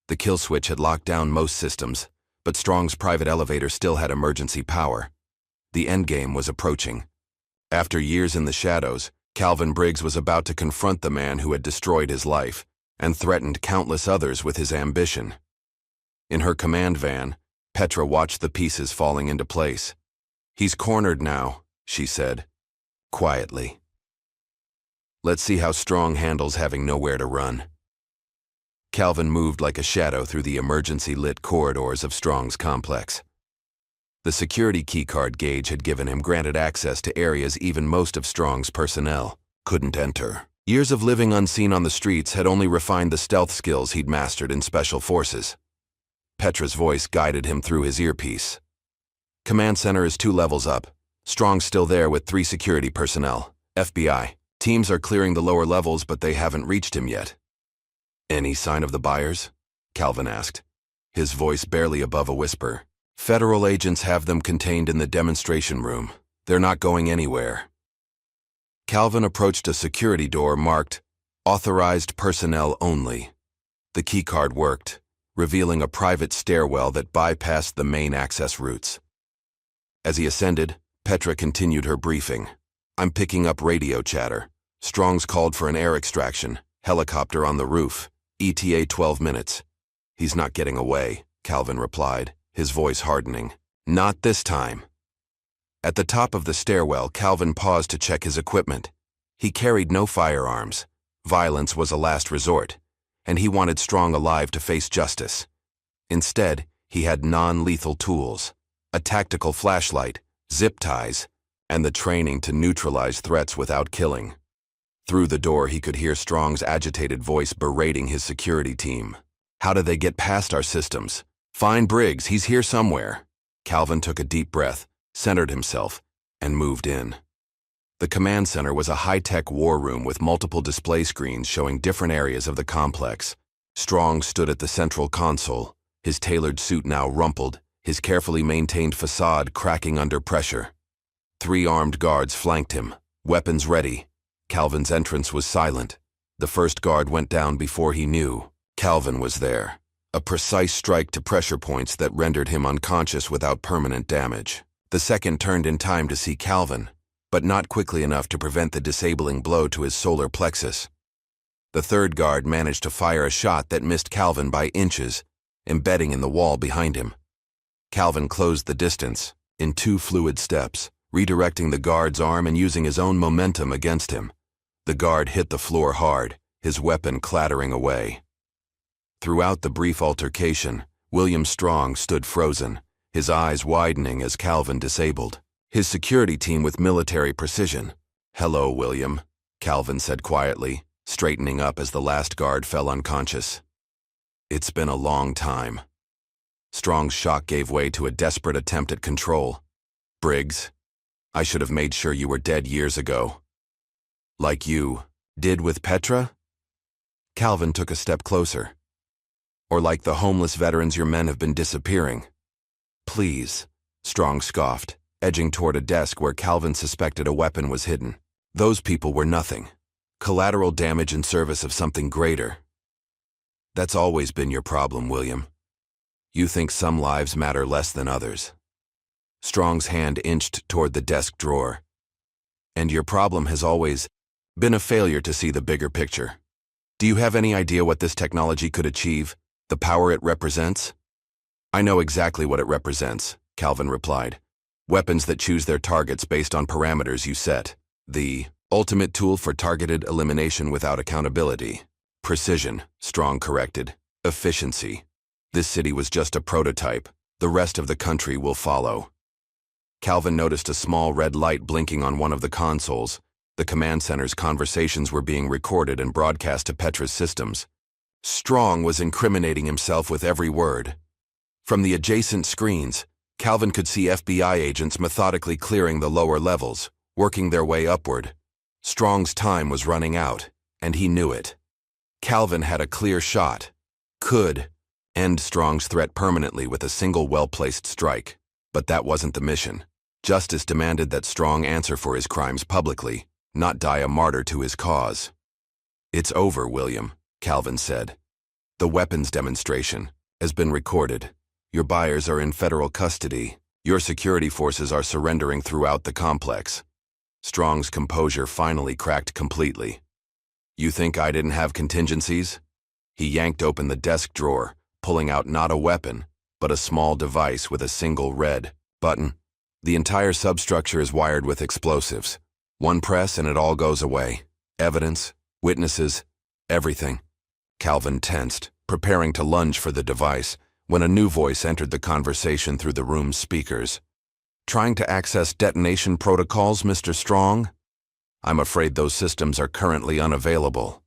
The kill switch had locked down most systems, but Strong's private elevator still had emergency power. The endgame was approaching. After years in the shadows, Calvin Briggs was about to confront the man who had destroyed his life and threatened countless others with his ambition. In her command van, Petra watched the pieces falling into place. "He's cornered now," she said, quietly. "Let's see how Strong handles having nowhere to run." Calvin moved like a shadow through the emergency-lit corridors of Strong's complex. The security keycard Gage had given him granted access to areas even most of Strong's personnel couldn't enter. Years of living unseen on the streets had only refined the stealth skills he'd mastered in special forces. Petra's voice guided him through his earpiece. "Command center is 2 levels up. Strong's still there with 3 security personnel. FBI. Teams are clearing the lower levels, but they haven't reached him yet." "Any sign of the buyers?" Calvin asked, his voice barely above a whisper. "Federal agents have them contained in the demonstration room. They're not going anywhere." Calvin approached a security door marked, "Authorized Personnel Only." The keycard worked, revealing a private stairwell that bypassed the main access routes. As he ascended, Petra continued her briefing. "I'm picking up radio chatter. Strong's called for an air extraction, helicopter on the roof, ETA 12 minutes. He's not getting away," Calvin replied, his voice hardening. "Not this time." At the top of the stairwell, Calvin paused to check his equipment. He carried no firearms. Violence was a last resort, and he wanted Strong alive to face justice. Instead, he had non-lethal tools, a tactical flashlight, zip ties, and the training to neutralize threats without killing. Through the door, he could hear Strong's agitated voice berating his security team. "How did they get past our systems? Find Briggs, he's here somewhere." Calvin took a deep breath, centered himself, and moved in. The command center was a high-tech war room with multiple display screens showing different areas of the complex. Strong stood at the central console, his tailored suit now rumpled, his carefully maintained facade cracking under pressure. 3 armed guards flanked him, weapons ready. Calvin's entrance was silent. The first guard went down before he knew Calvin was there. A precise strike to pressure points that rendered him unconscious without permanent damage. The second turned in time to see Calvin, but not quickly enough to prevent the disabling blow to his solar plexus. The third guard managed to fire a shot that missed Calvin by inches, embedding in the wall behind him. Calvin closed the distance, in 2 fluid steps, redirecting the guard's arm and using his own momentum against him. The guard hit the floor hard, his weapon clattering away. Throughout the brief altercation, William Strong stood frozen, his eyes widening as Calvin disabled his security team with military precision. "Hello, William," Calvin said quietly, straightening up as the last guard fell unconscious. "It's been a long time." Strong's shock gave way to a desperate attempt at control. "Briggs, I should have made sure you were dead years ago." "Like you did with Petra?" Calvin took a step closer. "Or like the homeless veterans your men have been disappearing?" "Please," Strong scoffed, edging toward a desk where Calvin suspected a weapon was hidden. "Those people were nothing. Collateral damage in service of something greater." "That's always been your problem, William. You think some lives matter less than others." Strong's hand inched toward the desk drawer. And your problem has always been a failure to see the bigger picture. Do you have any idea what this technology could achieve, the power it represents? I know exactly what it represents, Calvin replied. Weapons that choose their targets based on parameters you set. The ultimate tool for targeted elimination without accountability. Precision, Strong corrected. Efficiency. This city was just a prototype. The rest of the country will follow. Calvin noticed a small red light blinking on one of the consoles. The command center's conversations were being recorded and broadcast to Petra's systems. Strong was incriminating himself with every word. From the adjacent screens, Calvin could see FBI agents methodically clearing the lower levels, working their way upward. Strong's time was running out, and he knew it. Calvin had a clear shot. Could end Strong's threat permanently with a single well-placed strike. But that wasn't the mission. Justice demanded that Strong answer for his crimes publicly, not die a martyr to his cause. It's over, William, Calvin said. The weapons demonstration has been recorded. Your buyers are in federal custody. Your security forces are surrendering throughout the complex. Strong's composure finally cracked completely. You think I didn't have contingencies? He yanked open the desk drawer, pulling out not a weapon, but a small device with a single red button. The entire substructure is wired with explosives. One press and it all goes away. Evidence, witnesses, everything. Calvin tensed, preparing to lunge for the device, when a new voice entered the conversation through the room's speakers. Trying to access detonation protocols, Mr. Strong? I'm afraid those systems are currently unavailable.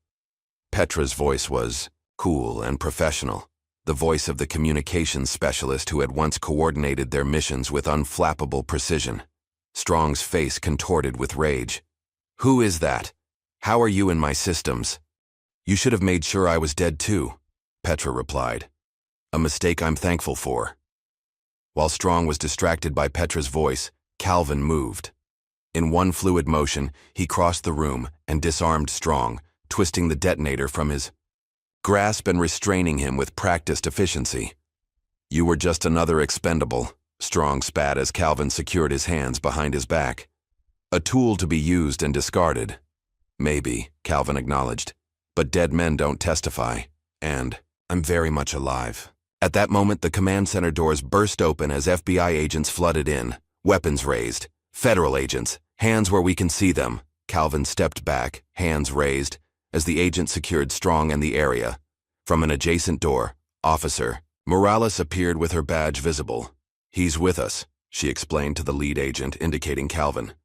Petra's voice was cool and professional, the voice of the communications specialist who had once coordinated their missions with unflappable precision. Strong's face contorted with rage. Who is that? How are you in my systems? You should have made sure I was dead too, Petra replied. A mistake I'm thankful for. While Strong was distracted by Petra's voice, Calvin moved. In one fluid motion, he crossed the room and disarmed Strong, twisting the detonator from his grasp and restraining him with practiced efficiency. You were just another expendable, Strong spat as Calvin secured his hands behind his back. A tool to be used and discarded. Maybe, Calvin acknowledged, but dead men don't testify, and I'm very much alive. At that moment, the command center doors burst open as FBI agents flooded in, weapons raised. Federal agents, hands where we can see them. Calvin stepped back, hands raised, as the agent secured Strong and the area. From an adjacent door, Officer Morales appeared with her badge visible. He's with us, she explained to the lead agent, indicating Calvin.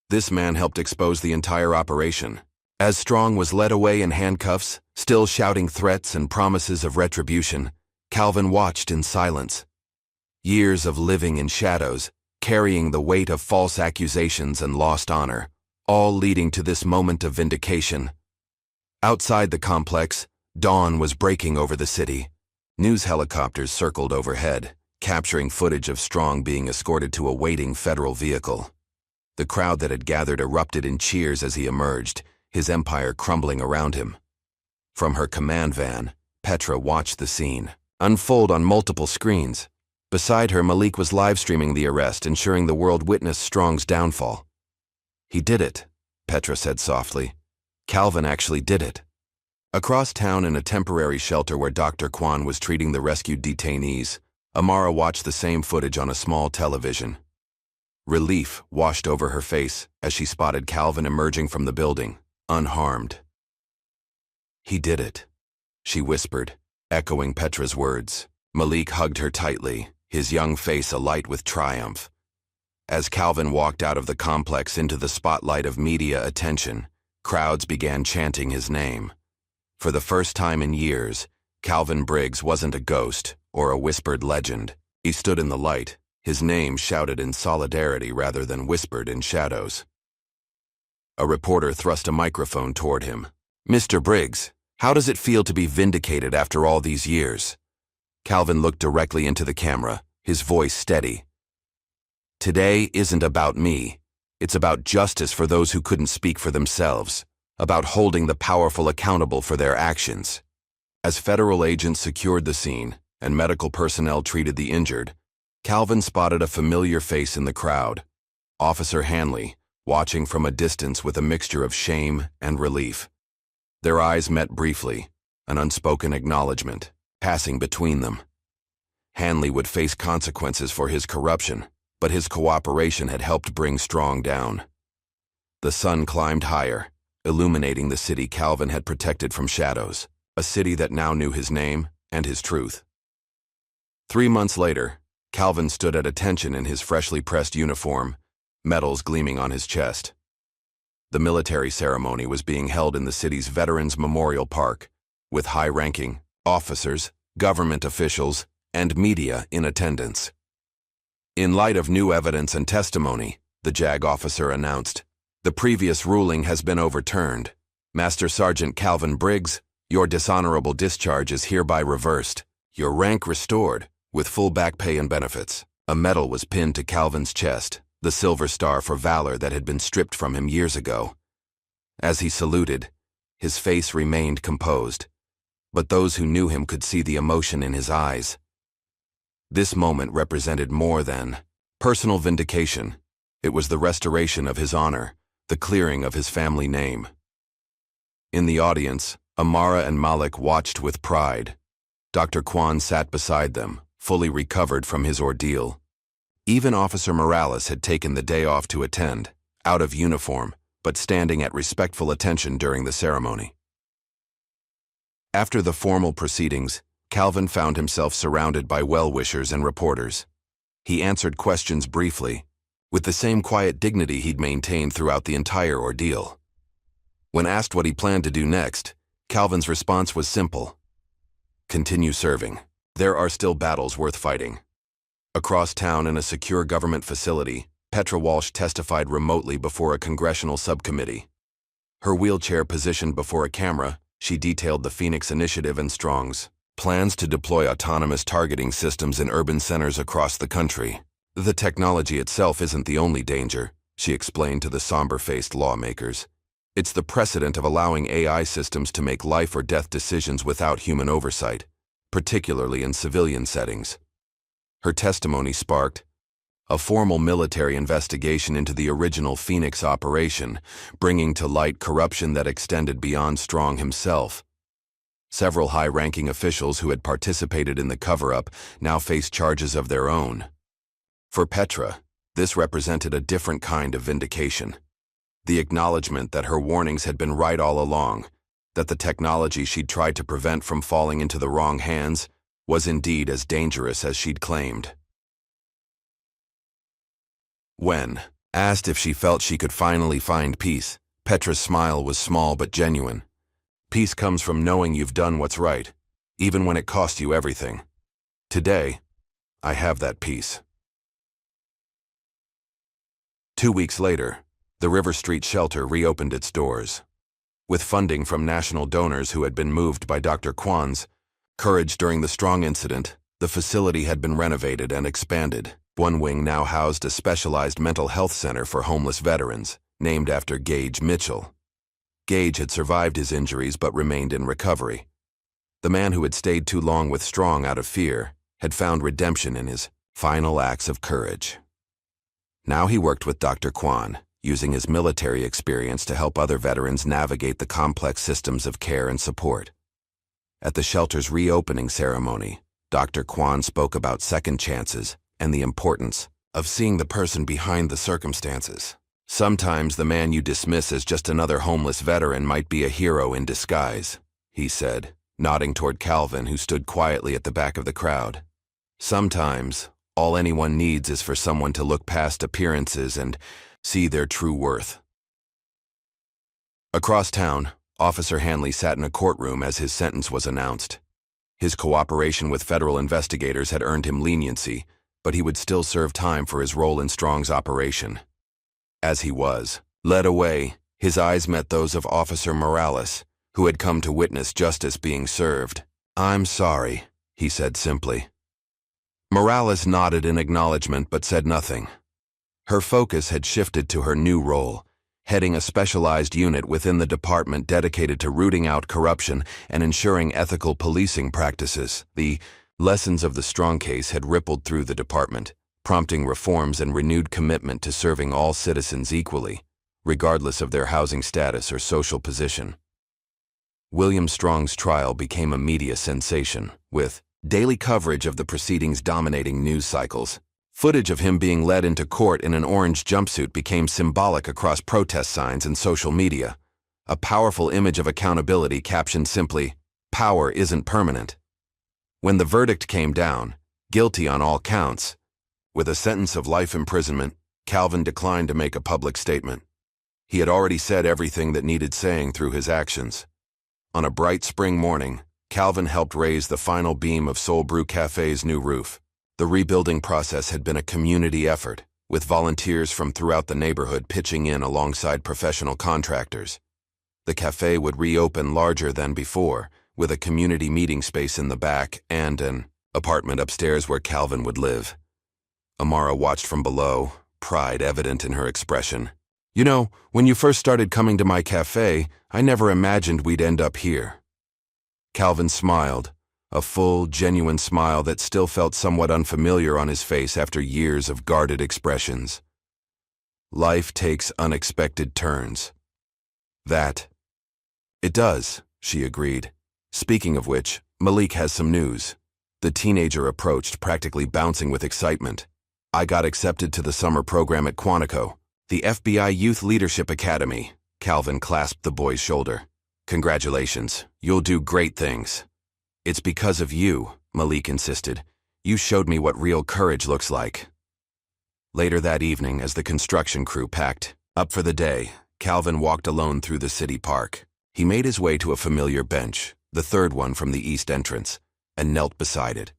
This man helped expose the entire operation. As Strong was led away in handcuffs, still shouting threats and promises of retribution, Calvin watched in silence. Years of living in shadows, carrying the weight of false accusations and lost honor, all leading to this moment of vindication. Outside the complex, dawn was breaking over the city. News helicopters circled overhead, capturing footage of Strong being escorted to a waiting federal vehicle. The crowd that had gathered erupted in cheers as he emerged, his empire crumbling around him. From her command van, Petra watched the scene unfold on multiple screens. Beside her, Malik was live-streaming the arrest, ensuring the world witnessed Strong's downfall. He did it, Petra said softly. Calvin actually did it. Across town in a temporary shelter where Dr. Kwan was treating the rescued detainees, Amara watched the same footage on a small television. Relief washed over her face as she spotted Calvin emerging from the building, unharmed. He did it, she whispered, echoing Petra's words. Malik hugged her tightly, his young face alight with triumph. As Calvin walked out of the complex into the spotlight of media attention, crowds began chanting his name. For the first time in years, Calvin Briggs wasn't a ghost or a whispered legend. He stood in the light, his name shouted in solidarity rather than whispered in shadows. A reporter thrust a microphone toward him. Mr. Briggs, how does it feel to be vindicated after all these years? Calvin looked directly into the camera, his voice steady. Today isn't about me. It's about justice for those who couldn't speak for themselves, about holding the powerful accountable for their actions. As federal agents secured the scene and medical personnel treated the injured, Calvin spotted a familiar face in the crowd. Officer Hanley, watching from a distance with a mixture of shame and relief. Their eyes met briefly, an unspoken acknowledgement, passing between them. Hanley would face consequences for his corruption, but his cooperation had helped bring Strong down. The sun climbed higher, illuminating the city Calvin had protected from shadows, a city that now knew his name and his truth. 3 months later, Calvin stood at attention in his freshly pressed uniform, medals gleaming on his chest. The military ceremony was being held in the city's Veterans Memorial Park, with high-ranking officers, government officials, and media in attendance. In light of new evidence and testimony, the JAG officer announced, "The previous ruling has been overturned. Master Sergeant Calvin Briggs, your dishonorable discharge is hereby reversed, your rank restored, with full back pay and benefits." A medal was pinned to Calvin's chest, the Silver Star for valor that had been stripped from him years ago. As he saluted, his face remained composed, but those who knew him could see the emotion in his eyes. This moment represented more than personal vindication. It was the restoration of his honor, the clearing of his family name. In the audience, Amara and Malik watched with pride. Dr. Kwan sat beside them, fully recovered from his ordeal. Even Officer Morales had taken the day off to attend, out of uniform, but standing at respectful attention during the ceremony. After the formal proceedings, Calvin found himself surrounded by well-wishers and reporters. He answered questions briefly, with the same quiet dignity he'd maintained throughout the entire ordeal. When asked what he planned to do next, Calvin's response was simple: "Continue serving. There are still battles worth fighting." Across town in a secure government facility, Petra Walsh testified remotely before a congressional subcommittee. Her wheelchair positioned before a camera, she detailed the Phoenix Initiative and Strong's plans to deploy autonomous targeting systems in urban centers across the country. "The technology itself isn't the only danger," she explained to the somber-faced lawmakers. "It's the precedent of allowing AI systems to make life or death decisions without human oversight, particularly in civilian settings." Her testimony sparked a formal military investigation into the original Phoenix operation, bringing to light corruption that extended beyond Strong himself. Several high-ranking officials who had participated in the cover-up now faced charges of their own. For Petra, this represented a different kind of vindication. The acknowledgement that her warnings had been right all along, that the technology she'd tried to prevent from falling into the wrong hands was indeed as dangerous as she'd claimed. When asked if she felt she could finally find peace, Petra's smile was small but genuine. "Peace comes from knowing you've done what's right, even when it costs you everything. Today, I have that peace." 2 weeks later, the River Street shelter reopened its doors. With funding from national donors who had been moved by Dr. Kwan's courage during the Strong incident, the facility had been renovated and expanded. One wing now housed a specialized mental health center for homeless veterans, named after Gage Mitchell. Gage had survived his injuries but remained in recovery. The man who had stayed too long with Strong out of fear had found redemption in his final acts of courage. Now he worked with Dr. Kwan, using his military experience to help other veterans navigate the complex systems of care and support. At the shelter's reopening ceremony, Dr. Kwan spoke about second chances and the importance of seeing the person behind the circumstances. "Sometimes the man you dismiss as just another homeless veteran might be a hero in disguise," he said, nodding toward Calvin, who stood quietly at the back of the crowd. "Sometimes, all anyone needs is for someone to look past appearances and see their true worth." Across town, Officer Hanley sat in a courtroom as his sentence was announced. His cooperation with federal investigators had earned him leniency, but he would still serve time for his role in Strong's operation. As he was led away, his eyes met those of Officer Morales, who had come to witness justice being served. "I'm sorry," he said simply. Morales nodded in acknowledgement but said nothing. Her focus had shifted to her new role, heading a specialized unit within the department dedicated to rooting out corruption and ensuring ethical policing practices. The lessons of the Strong case had rippled through the department, prompting reforms and renewed commitment to serving all citizens equally. regardless of their housing status or social position. William Strong's trial became a media sensation, with daily coverage of the proceedings dominating news cycles. Footage of him being led into court in an orange jumpsuit became symbolic across protest signs and social media. A powerful image of accountability captioned simply, "Power isn't permanent." When the verdict came down, guilty on all counts, with a sentence of life imprisonment, Calvin declined to make a public statement. He had already said everything that needed saying through his actions. On a bright spring morning, Calvin helped raise the final beam of Soul Brew Cafe's new roof. The rebuilding process had been a community effort, with volunteers from throughout the neighborhood pitching in alongside professional contractors. The cafe would reopen larger than before, with a community meeting space in the back and an apartment upstairs where Calvin would live. Amara watched from below, pride evident in her expression. "You know, when you first started coming to my cafe, I never imagined we'd end up here." Calvin smiled, a full, genuine smile that still felt somewhat unfamiliar on his face after years of guarded expressions. Life takes unexpected turns. That. It does, she agreed. Speaking of which, Malik has some news. The teenager approached, practically bouncing with excitement. "I got accepted to the summer program at Quantico, the FBI Youth Leadership Academy." Calvin clasped the boy's shoulder. "Congratulations, you'll do great things." "It's because of you," Malik insisted. "You showed me what real courage looks like." Later that evening, as the construction crew packed up for the day, Calvin walked alone through the city park. He made his way to a familiar bench, the third one from the east entrance, and knelt beside it.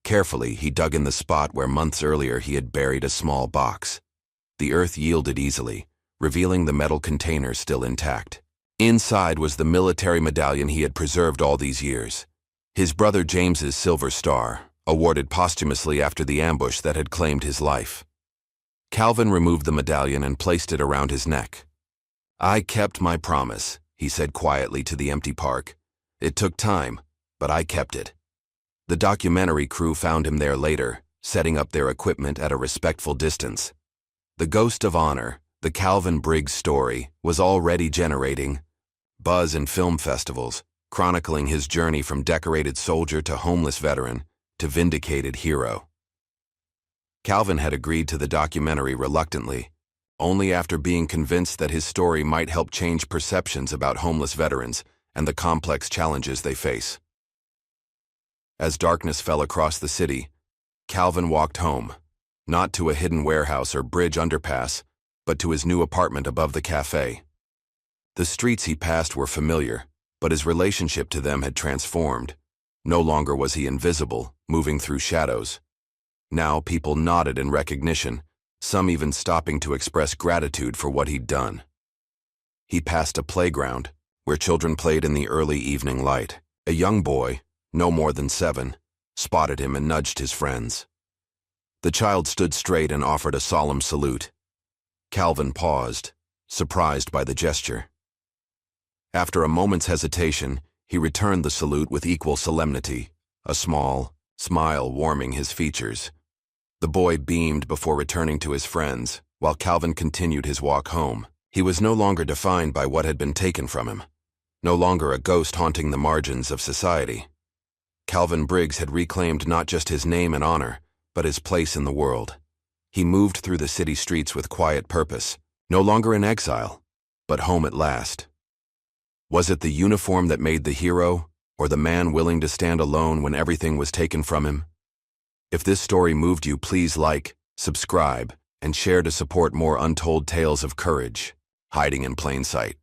Carefully, he dug in the spot where months earlier he had buried a small box. The earth yielded easily, revealing the metal container still intact. Inside was the military medallion he had preserved all these years. His brother James's Silver Star, awarded posthumously after the ambush that had claimed his life. Calvin removed the medallion and placed it around his neck. "I kept my promise," he said quietly to the empty park. "It took time, but I kept it." The documentary crew found him there later, setting up their equipment at a respectful distance. The Ghost of Honor, the Calvin Briggs story, was already generating buzz in film festivals, chronicling his journey from decorated soldier to homeless veteran to vindicated hero. Calvin had agreed to the documentary reluctantly, only after being convinced that his story might help change perceptions about homeless veterans and the complex challenges they face. As darkness fell across the city, Calvin walked home, not to a hidden warehouse or bridge underpass, but to his new apartment above the cafe. The streets he passed were familiar, but his relationship to them had transformed. No longer was he invisible, moving through shadows. Now people nodded in recognition, some even stopping to express gratitude for what he'd done. He passed a playground, where children played in the early evening light. A young boy, no more than 7, spotted him and nudged his friends. The child stood straight and offered a solemn salute. Calvin paused, surprised by the gesture. After a moment's hesitation, he returned the salute with equal solemnity, a small smile warming his features. The boy beamed before returning to his friends, while Calvin continued his walk home. He was no longer defined by what had been taken from him, no longer a ghost haunting the margins of society. Calvin Briggs had reclaimed not just his name and honor, but his place in the world. He moved through the city streets with quiet purpose, no longer in exile, but home at last. Was it the uniform that made the hero, or the man willing to stand alone when everything was taken from him? If this story moved you, please like, subscribe, and share to support more untold tales of courage, hiding in plain sight.